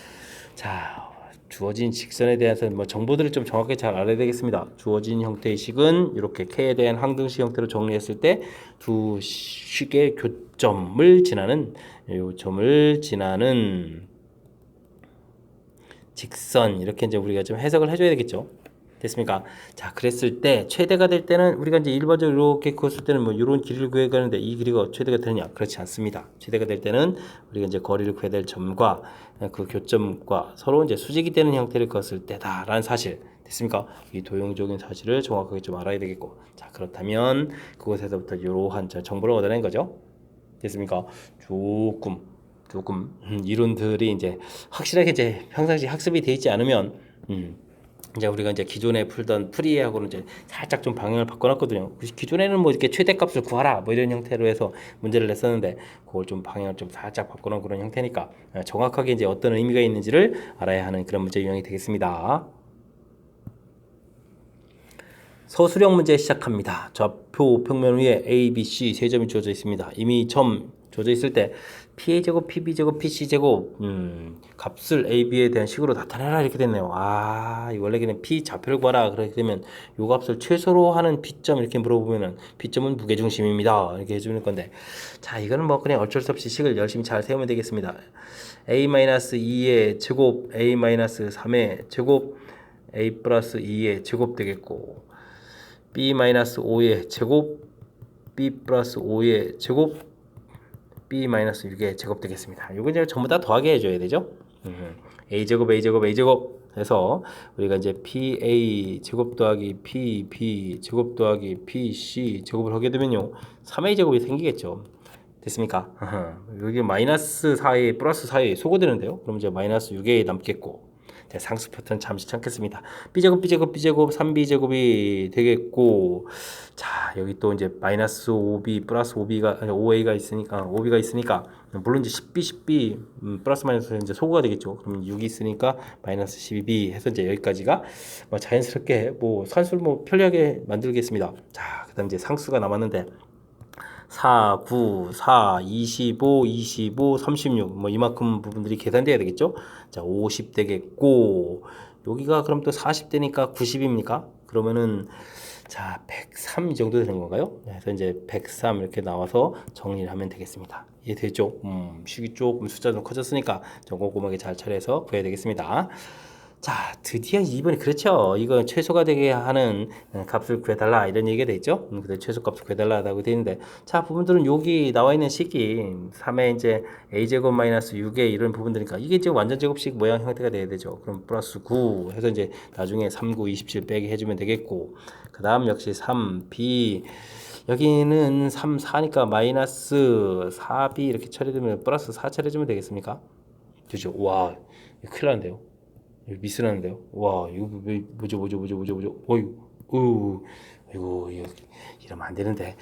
자, 주어진 직선에 대해서 뭐 정보들을 좀 정확하게 잘 알아야 되겠습니다. 주어진 형태의 식은 이렇게 k에 대한 항등식 형태로 정리했을 때 두 식의 교점을 지나는, 요 점을 지나는 직선, 이렇게 이제 우리가 좀 해석을 해줘야 되겠죠. 됐습니까? 자, 그랬을 때 최대가 될 때는 우리가 이제 일반적으로 이렇게 그었을 때는 뭐 이런 길이를 구해야 하는데, 이 길이가 최대가 되느냐? 그렇지 않습니다. 최대가 될 때는 우리가 이제 거리를 구해야 될 점과 그 교점과 서로 이제 수직이 되는 형태를 그었을 때다라는 사실. 됐습니까? 이 도형적인 사실을 정확하게 좀 알아야 되겠고, 자, 그렇다면 그곳에서부터 이러한 정보를 얻어낸 거죠. 됐습니까? 조금 이론들이 이제 확실하게 이제 평상시 학습이 되어 있지 않으면 이제 우리가 이제 기존에 풀던 프리하고는 이제 살짝 좀 방향을 바꿔놨거든요. 기존에는 뭐 이렇게 최대값을 구하라 뭐 이런 형태로 해서 문제를 냈었는데, 그걸 좀 방향을 좀 살짝 바꿔놓은 그런 형태니까 정확하게 이제 어떤 의미가 있는지를 알아야 하는 그런 문제 유형이 되겠습니다. 서술형 문제 시작합니다. 좌표 평면 위에 A, B, C 세 점이 주어져 있습니다. 이미 점 주어져 있을 때 PA제곱, PB제곱, PC제곱 값을 A, B에 대한 식으로 나타내라 이렇게 됐네요. 이 원래는 P 좌표를 구하라 그렇게 되면 요 값을 최소로 하는 P점 이렇게 물어보면은 P점은 무게중심입니다 이렇게 해주는 건데, 자, 이거는 뭐 그냥 어쩔 수 없이 식을 열심히 잘 세우면 되겠습니다. A-2의 제곱, A-3의 제곱, A 플러스 2의 제곱 되겠고, B-5의 제곱, B 플러스 5의 제곱, B-6의 제곱 되겠습니다. 이거 이제 전부 다 더하게 해줘야 되죠. A제곱, A제곱, A제곱 해서 우리가 이제 PA 제곱 더하기 PB 제곱 더하기 PC 제곱을 하게 되면요, 3A 제곱이 생기겠죠. 됐습니까? 여기 마이너스 4A 플러스 4A 소거되는데요. 그럼 이제 마이너스 6A 남겠고, 상수 패턴 잠시 참겠습니다. B제곱, B제곱, B제곱, 3B제곱이 되겠고, 자, 여기 또 이제 마이너스 5B 플러스 5A가 있으니까, 5B가 있으니까, 물론 이제 10B 플러스 마이너스 이제 소거가 되겠죠. 그러면 6이 있으니까 마이너스 12B 해서 이제 여기까지가 뭐 자연스럽게 뭐 산수를 뭐 편리하게 만들겠습니다. 자, 그 다음 이제 상수가 남았는데, 4, 9, 4, 25, 25, 36 뭐 이만큼 부분들이 계산돼야 되겠죠. 자, 50 되겠고, 여기가 그럼 또 40대니까 90입니까? 그러면은 자, 103 이 정도 되는 건가요? 그래서 이제 103 이렇게 나와서 정리를 하면 되겠습니다. 이해되죠? 식이 조금 숫자 좀 커졌으니까 좀 꼼꼼하게 잘 처리해서 구해야 되겠습니다. 자, 드디어 이번에 그렇죠. 이거 최소가 되게 하는 값을 구해달라 이런 얘기가 돼 있죠. 그래서 최소값을 구해달라고 되어 있는데, 자, 부분들은 여기 나와 있는 식이 3의 이제 a제곱 마이너스 6의 이런 부분들이니까 이게 이제 완전 제곱식 모양 형태가 돼야 되죠. 그럼 플러스 9 해서 이제 나중에 3, 9, 27 빼기 해주면 되겠고, 그 다음 역시 3, b 여기는 3, 4니까 마이너스 4b 이렇게 처리되면 플러스 4 처리해주면 되겠습니까? 그죠? 와, 이거 큰일 났는데요. 미스라는데요. 와, 이거 뭐죠? 어이구, 이거 이러면 안 되는데.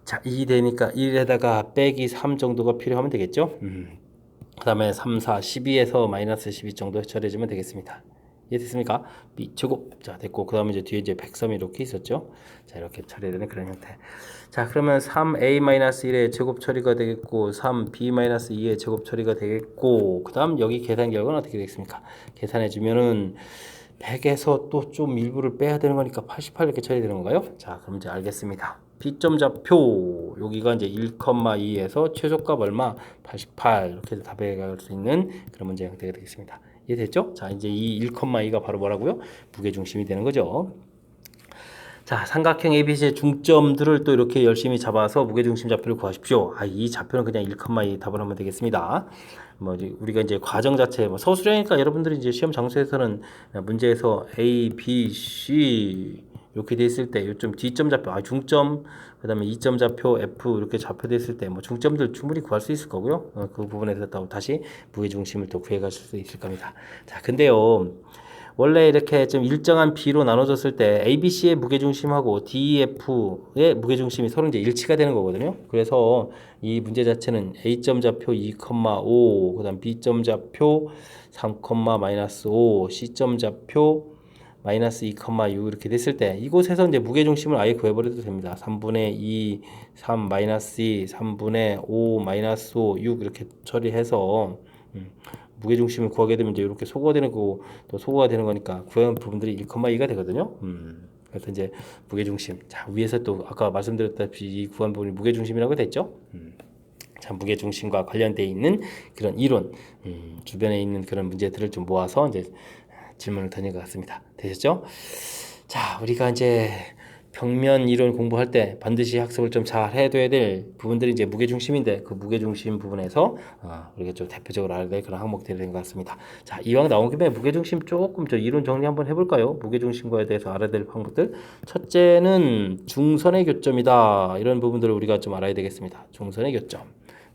자, 2 되니까 1에다가 빼기 3 정도가 필요하면 되겠죠? 그 다음에 3, 4, 12에서 마이너스 12 정도 처리해주면 되겠습니다. 이해됐습니까? B제곱. 자, 됐고, 그 다음에 이제 뒤에 이제 103이 이렇게 있었죠? 자, 이렇게 처리되는 그런 형태. 자, 그러면 3a-1의 제곱 처리가 되겠고, 3b-2의 제곱 처리가 되겠고, 그 다음 여기 계산 결과는 어떻게 되겠습니까? 계산해주면은 100에서 또 좀 일부를 빼야 되는 거니까 88 이렇게 처리되는 건가요? 자, 그럼 이제 알겠습니다. B점좌표 여기가 이제 1,2에서 최소값 얼마 88 이렇게 해서 답에 갈 수 있는 그런 문제 형태가 되겠습니다. 이해됐죠? 자, 이제 이 1,2가 바로 뭐라고요? 무게중심이 되는 거죠. 자, 삼각형 ABC의 중점들을 또 이렇게 열심히 잡아서 무게중심 좌표를 구하십시오. 이 좌표는 그냥 1,2 답을 하면 되겠습니다. 뭐 우리가 이제 과정 자체 서술형이니까 여러분들이 이제 시험 장소에서는 문제에서 A, B, C 이렇게 돼 있을 때 요점 D점 좌표, 중점, 그다음에 E점 좌표, F 이렇게 좌표돼 있을 때 뭐 중점들 충분히 구할 수 있을 거고요. 그 부분에서 또 다시 무게중심을 또 구해 가실 수 있을 겁니다. 자, 근데요. 원래 이렇게 좀 일정한 B로 나눠졌을 때 ABC의 무게중심하고 DEF의 무게중심이 서로 이제 일치가 되는 거거든요. 그래서 이 문제 자체는 A점 좌표 2,5, 그다음 B점 좌표 3,-5, C점 좌표 마이너스 2,6 이렇게 됐을 때 이곳에서 이제 무게중심을 아예 구해버려도 됩니다. 3분의 2, 3 마이너스 2, 3분의 5 마이너스 5, 6 이렇게 처리해서 무게중심을 구하게 되면 이제 이렇게 소거가 되는 거고 또 소거가 되는 거니까 구한 부분들이 1,2가 되거든요. 그래서 이제 무게중심. 자, 위에서 또 아까 말씀드렸다시피 이 구한 부분이 무게중심이라고 됐죠. 자, 무게중심과 관련되어 있는 그런 이론, 주변에 있는 그런 문제들을 좀 모아서 이제 질문을 던진 것 같습니다. 되셨죠? 자, 우리가 이제 평면 이론 공부할 때 반드시 학습을 좀 잘 해둬야 될 부분들이 이제 무게중심인데 그 무게중심 부분에서 우리가 좀 대표적으로 알아야 될 그런 항목들이 된 것 같습니다. 자, 이왕 나온 김에 무게중심 조금 저 이론 정리 한번 해볼까요? 무게중심과에 대해서 알아야 될 항목들. 첫째는 중선의 교점이다. 이런 부분들을 우리가 좀 알아야 되겠습니다. 중선의 교점.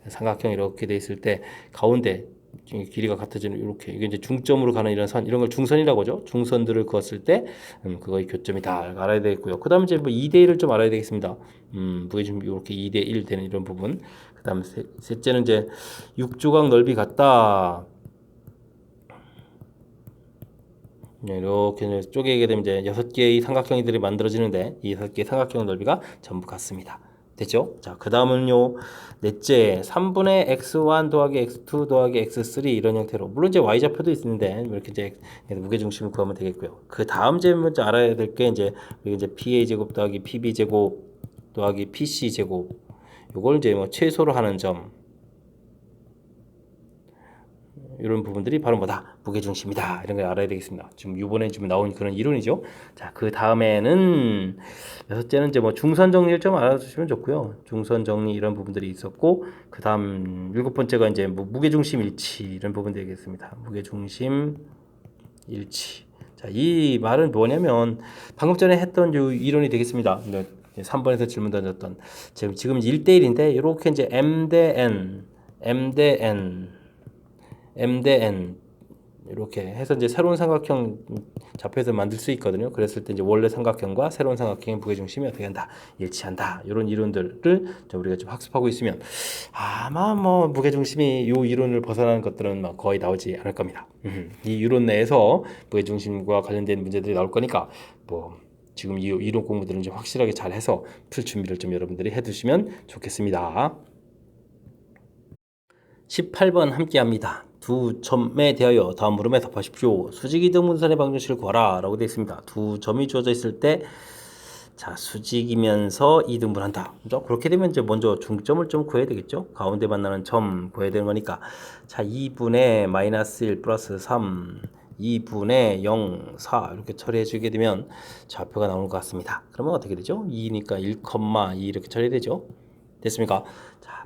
삼각형 이렇게 돼 있을 때 가운데 길이가 같아지는 이렇게 이게 이제 중점으로 가는 이런 선 이런 걸 중선이라고 하죠. 중선들을 그었을 때 그거의 교점이다 알아야 되겠고요. 그다음에 이제 뭐 2대 1을 좀 알아야 되겠습니다. 무게중심 이렇게 2대 1 되는 이런 부분. 그다음 셋째는 이제 6조각 넓이 같다. 이렇게 쪼개게 되면 이제 6개의 삼각형들이 만들어지는데 이 6개의 삼각형 넓이가 전부 같습니다. 됐죠? 자, 그 다음은요, 넷째, 3분의 x1 더하기 x2 더하기 x3 이런 형태로. 물론 이제 y좌표도 있는데, 이렇게 이제 무게중심을 구하면 되겠고요. 그 다음 제 먼저 알아야 될 게 이제, pa제곱 더하기 pb제곱 더하기 pc제곱. 요걸 이제 뭐 최소로 하는 점. 이런 부분들이 바로 뭐다? 무게중심이다. 이런 걸 알아야 되겠습니다. 지금 이번에 지금 나온 그런 이론이죠. 자, 그 다음에는 여섯째는 이제 뭐 중선 정리를 좀 알아주시면 좋고요. 중선 정리 이런 부분들이 있었고, 그 다음 일곱 번째가 이제 뭐 무게중심 일치 이런 부분들이 되겠습니다. 무게중심 일치. 자, 이 말은 뭐냐면 방금 전에 했던 요 이론이 되겠습니다. 3번에서 질문 던졌던 지금 1대1인데 이렇게 이제 m 대 n 이렇게 해서 이제 새로운 삼각형 좌표에서 만들 수 있거든요. 그랬을 때 이제 원래 삼각형과 새로운 삼각형의 무게중심이 어떻게 한다? 일치한다. 이런 이론들을 좀 우리가 좀 학습하고 있으면 아마 뭐 무게중심이 이 이론을 벗어나는 것들은 뭐 거의 나오지 않을 겁니다. 이 이론 내에서 무게중심과 관련된 문제들이 나올 거니까 뭐 지금 이 이론 공부들은 좀 확실하게 잘 해서 풀 준비를 좀 여러분들이 해두시면 좋겠습니다. 18번 함께 합니다. 두 점에 대하여 다음 물음에 답하십시오. 수직 이등분선의 방정식을 구하라 라고 되어 있습니다. 두 점이 주어져 있을 때 자, 수직이면서 이등분한다. 그죠? 그렇게 되면 이제 먼저 중점을 좀 구해야 되겠죠? 가운데 만나는 점 구해야 되는 거니까. 자, 2분의 마이너스 1 플러스 3, 2분의 0, 4 이렇게 처리해 주게 되면 좌표가 나오는 것 같습니다. 그러면 어떻게 되죠? 2니까 1,2 이렇게 처리되죠? 됐습니까? 자,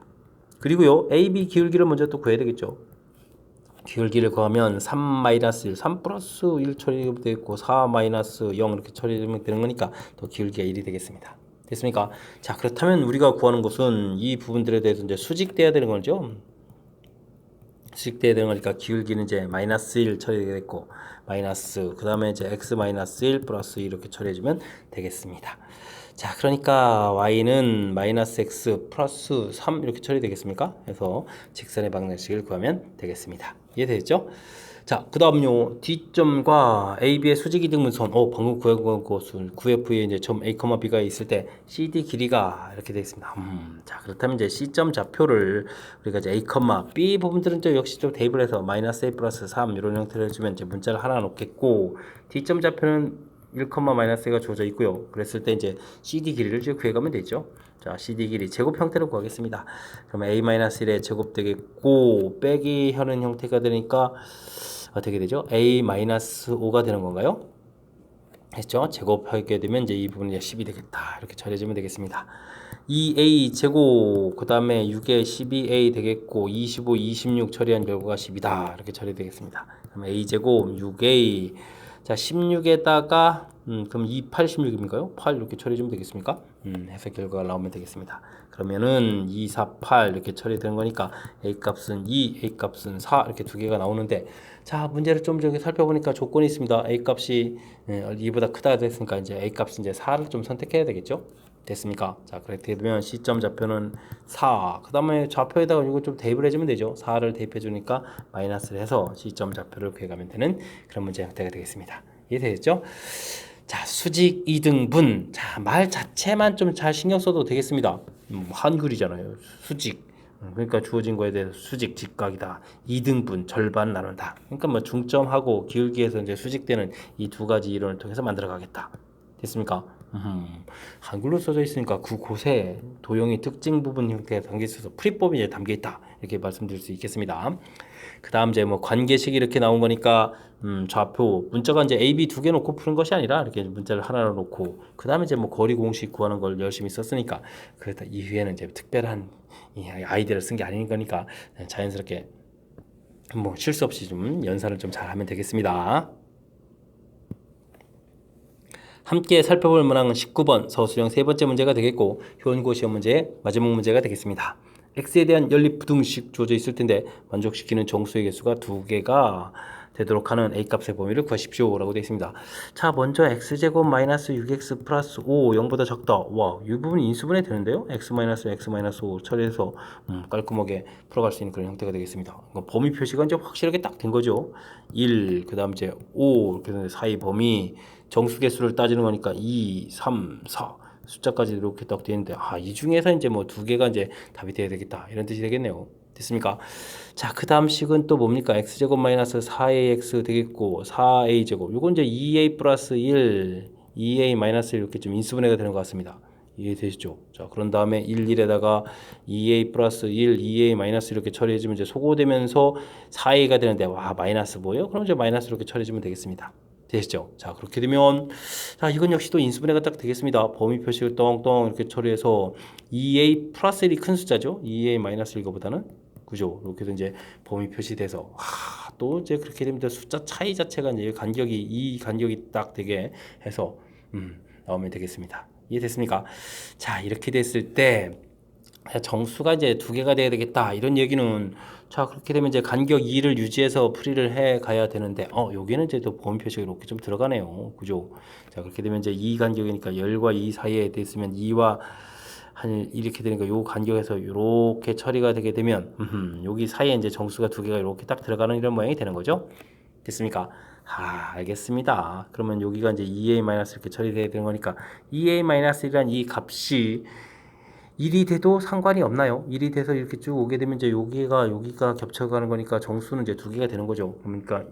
그리고요, AB 기울기를 먼저 또 구해야 되겠죠? 기울기를 구하면 3 마이너스 1, 3 플러스 1 처리되면 되겠고 4 마이너스 0 이렇게 처리되면 되는 거니까 또 기울기가 1이 되겠습니다. 됐습니까? 자, 그렇다면 우리가 구하는 것은 이 부분들에 대해서 이제 수직돼야 되는 거죠. 수직돼야 되는 거니까 기울기는 이제 마이너스 1 처리되겠고 마이너스 그 다음에 이제 x 마이너스 1 플러스 2 이렇게 처리해주면 되겠습니다. 자, 그러니까 y는 마이너스 x 플러스 3 이렇게 처리되겠습니까? 그래서 직선의 방정식을 구하면 되겠습니다. 이해되겠죠? 자, 그 다음요 D점과 AB의 수직이등분선 방금 구한 것은 9F에 이제 점 A, B가 있을 때 CD 길이가 이렇게 되어 있습니다. 자, 그렇다면 이제 C점 좌표를 우리가 이제 A, B 부분들은 또 역시 좀 대입을 해서 마이너스 A 플러스 3 이런 형태로 해주면 이제 문자를 하나 놓겠고 D점 좌표는 1, 마이너스가 주어져 있고요. 그랬을 때 이제 CD 길이를 이제 구해가면 되죠. 자, CD 길이 제곱 형태로 구하겠습니다. 그러면 A-1의 제곱 되겠고 빼기 하는 형태가 되니까 어떻게 되죠? A-5가 되는 건가요? 했죠? 제곱하게 되면 이제 이 부분이 10이 되겠다. 이렇게 처리해주면 되겠습니다. 2A 제곱 그 다음에 6에 12A 되겠고 25, 26 처리한 결과가 10이다. 이렇게 처리되겠습니다. 그럼 A 제곱 6A 자 16에다가 그럼 2, 8, 16인가요? 8 이렇게 처리해주면 되겠습니까? 해석 결과가 나오면 되겠습니다. 그러면은 2, 4, 8 이렇게 처리되는 거니까 A 값은 2, A 값은 4 이렇게 두 개가 나오는데 자 문제를 좀 저기 살펴보니까 조건이 있습니다. A 값이 2보다 크다 됐으니까 이제 A 값은 이제 4를 좀 선택해야 되겠죠? 됐습니까? 자, 그렇게 되면 C점 좌표는 4. 그 다음에 좌표에다가 이거 좀 대입을 해주면 되죠. 4를 대입해 주니까 마이너스를 해서 C점 좌표를 구해가면 되는 그런 문제 형태가 되겠습니다. 이해되겠죠? 자, 수직 이등분. 자, 말 자체만 좀 잘 신경 써도 되겠습니다. 한글이잖아요. 수직. 그러니까 주어진 거에 대해서 수직 직각이다. 이등분 절반 나눈다. 그러니까 뭐 중점하고 기울기에서 이제 수직되는 이 두 가지 이론을 통해서 만들어 가겠다. 됐습니까? 한글로 써져 있으니까 그곳에 도형의 특징 부분 형태가 담겨 있어서 풀이법이 이제 담겨 있다 이렇게 말씀드릴 수 있겠습니다. 그 다음 이제 뭐 관계식이 이렇게 나온 거니까 좌표 문자가 이제 A, B 두 개 놓고 푸는 것이 아니라 이렇게 문자를 하나 놓고 그 다음에 이제 뭐 거리 공식 구하는 걸 열심히 썼으니까 그래서 이후에는 이제 특별한 아이디어를 쓴 게 아닌 거니까 자연스럽게 뭐 실수 없이 좀 연산을 좀 잘하면 되겠습니다. 함께 살펴볼 문항은 19번 서술형 세 번째 문제가 되겠고 효원고 시험 문제의 마지막 문제가 되겠습니다. x에 대한 연립부등식 주어져 있을 텐데 만족시키는 정수의 개수가 두 개가 되도록 하는 a값의 범위를 구하십시오 라고 되어 있습니다. 자, 먼저 x제곱 마이너스 6x 플러스 5 0보다 적다. 와, 이 부분이 인수분해 되는데요. x 마이너스 5 처리해서 깔끔하게 풀어갈 수 있는 그런 형태가 되겠습니다. 범위 표시가 이제 확실하게 딱 된 거죠. 1, 그 다음 이제 5 이렇게 사이 범위 정수 개수를 따지는 거니까 2, 3, 4 숫자까지 이렇게 딱 되어 있는데 이 중에서 이제 뭐 두 개가 이제 답이 돼야 되겠다 이런 뜻이 되겠네요. 됐습니까? 자, 그 다음 식은 또 뭡니까? x제곱 마이너스 4ax 되겠고 4a제곱 요건 이제 2a 플러스 1 2a 마이너스 1 이렇게 좀 인수분해가 되는 것 같습니다. 이해되시죠? 자, 그런 다음에 1, 1에다가 2a 플러스 1, 2a 마이너스 이렇게 처리해주면 이제 소거되면서 4a가 되는데 와 마이너스 뭐예요? 그럼 이제 마이너스 이렇게 처리해주면 되겠습니다. 되시죠? 자, 그렇게 되면 자 이건 역시 또 인수분해가 딱 되겠습니다. 범위 표식을 똥똥 이렇게 처리해서 2a 플러스 1이 큰 숫자죠. 2a 마이너스 1거보다는 그죠? 이렇게 해서 이제 범위 표시돼서 또 이제 그렇게 되면 숫자 차이 자체가 이제 이 간격이 딱 되게 해서 나오면 되겠습니다. 이해됐습니까? 자, 이렇게 됐을 때 정수가 이제 두 개가 돼야 되겠다 이런 얘기는 자 그렇게 되면 이제 간격 2를 유지해서 풀이를 해 가야 되는데 여기는 이제 또 범위 표시가 이렇게 좀 들어가네요. 그죠? 자 그렇게 되면 이제 2 간격이니까 10과 2 사이에 돼 있으면 2와 한 이렇게 되니까 요 간격에서 이렇게 처리가 되게 되면 여기 사이에 이제 정수가 두 개가 이렇게 딱 들어가는 이런 모양이 되는 거죠. 됐습니까? 알겠습니다. 그러면 여기가 이제 2a- 이렇게 처리돼야 되는 거니까 2a-1이란 이 값이 1이 돼도 상관이 없나요? 1이 돼서 이렇게 쭉 오게 되면 이제 여기가 겹쳐가는 거니까 정수는 이제 두 개가 되는 거죠. 그러니까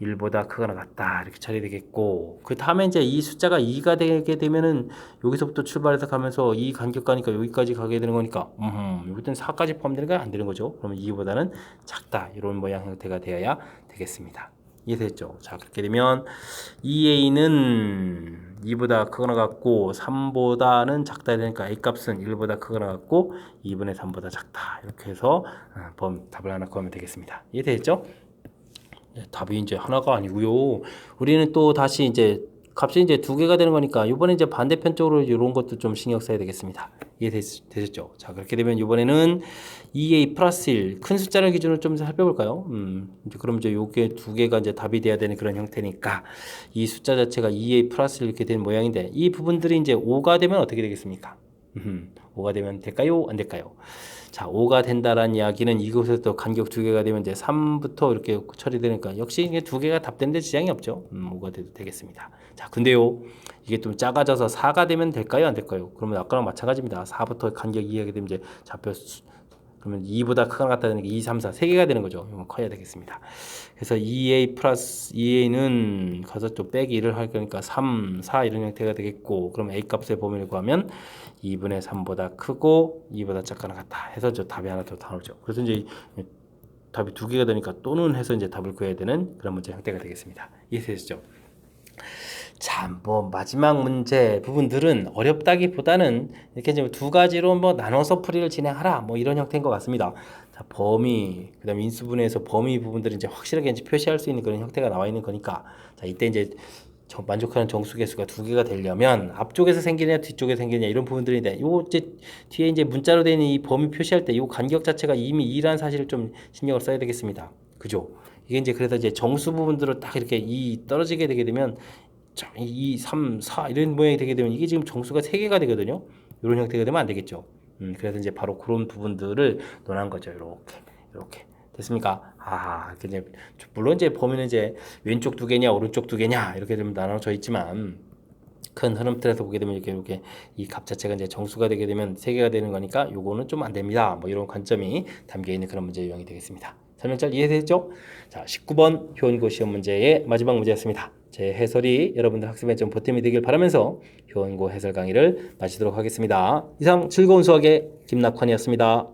1보다 크거나 같다 이렇게 처리되겠고, 그 다음에 이제 이 숫자가 2가 되게 되면은 여기서부터 출발해서 가면서 이 간격 가니까 여기까지 가게 되는 거니까 여기는 4까지 포함되는 거 안 되는 거죠. 그러면 2보다는 작다 이런 모양 형태가 되어야 되겠습니다. 이해됐죠? 자, 그렇게 되면 2a는 2보다 크거나 같고 3보다는 작다 되니까 a 값은 1보다 크거나 같고 2분의 3보다 작다 이렇게 해서 답을 하나 구하면 되겠습니다. 이해됐죠? 답이 이제 하나가 아니고요. 우리는 또 다시 이제 값이 이제 두 개가 되는 거니까 이번에 이제 반대편 쪽으로 이런 것도 좀 신경 써야 되겠습니다. 이해되셨죠? 자, 그렇게 되면 이번에는 2a 플러스 1 큰 숫자를 기준으로 좀 살펴볼까요? 이제 그럼 이제 요게 두 개가 이제 답이 돼야 되는 그런 형태니까 이 숫자 자체가 2a 플러스 1 이렇게 된 모양인데 이 부분들이 이제 5가 되면 어떻게 되겠습니까? 5가 되면 될까요? 안 될까요? 자, 5가 된다라는 이야기는 이곳에서 간격 두 개가 되면 이제 3부터 이렇게 처리되니까 역시 이게 두 개가 답되는데 지장이 없죠. 5가 돼도 되겠습니다. 자, 근데요, 이게 좀 작아져서 4가 되면 될까요? 안 될까요? 그러면 아까랑 마찬가지입니다. 4부터 간격 2하게 되면 이제 그러면 2보다 크거나 같다 되는 게 2, 3, 4 세 개가 되는 거죠. 이건 커야 되겠습니다. 그래서 2a 플러스 2a는 가서 또 빼기 1을 할 거니까 3, 4 이런 형태가 되겠고, 그럼 a 값의 범위를 구하면 2분의 3보다 크고 2보다 작거나 같다 해서 저 답이 하나 더 나오죠. 그래서 이제 답이 두 개가 되니까 또는 해서 이제 답을 구해야 되는 그런 문제 형태가 되겠습니다. 이해되시죠? 자, 뭐 마지막 문제 부분들은 어렵다기보다는 이렇게 이제 두 가지로 뭐 나눠서 풀이를 진행하라 뭐 이런 형태인 것 같습니다. 자, 범위, 그다음에 인수분해에서 범위 부분들을 이제 확실하게 이제 표시할 수 있는 그런 형태가 나와 있는 거니까, 자, 이때 이제 만족하는 정수 개수가 두 개가 되려면 앞쪽에서 생기냐 뒤쪽에서 생기냐 이런 부분들인데, 요 이제 뒤에 이제 문자로 되는 이 범위 표시할 때 요 간격 자체가 이미 2라는 사실을 좀 신경을 써야 되겠습니다. 그죠? 이게 이제 그래서 이제 정수 부분들을 딱 이렇게 2 떨어지게 되게 되면 2, 3, 4 이런 모양이 되게 되면 이게 지금 정수가 3개가 되거든요. 이런 형태가 되면 안 되겠죠. 그래서 이제 바로 그런 부분들을 논한 거죠. 이렇게 됐습니까? 이제 물론 이제 범위는 이제 왼쪽 두 개냐 오른쪽 두 개냐 이렇게 좀 나눠져 있지만, 큰 흐름 틀에서 보게 되면 이렇게 이 값 자체가 이제 정수가 되게 되면 3개가 되는 거니까 요거는 좀 안 됩니다. 뭐 이런 관점이 담겨 있는 그런 문제 유형이 되겠습니다. 설명 잘 이해되셨죠? 자, 19번 효원고 시험 문제의 마지막 문제였습니다. 제 해설이 여러분들 학습에 좀 보탬이 되길 바라면서 효원고 해설 강의를 마치도록 하겠습니다. 이상 즐거운 수학의 김낙환이었습니다.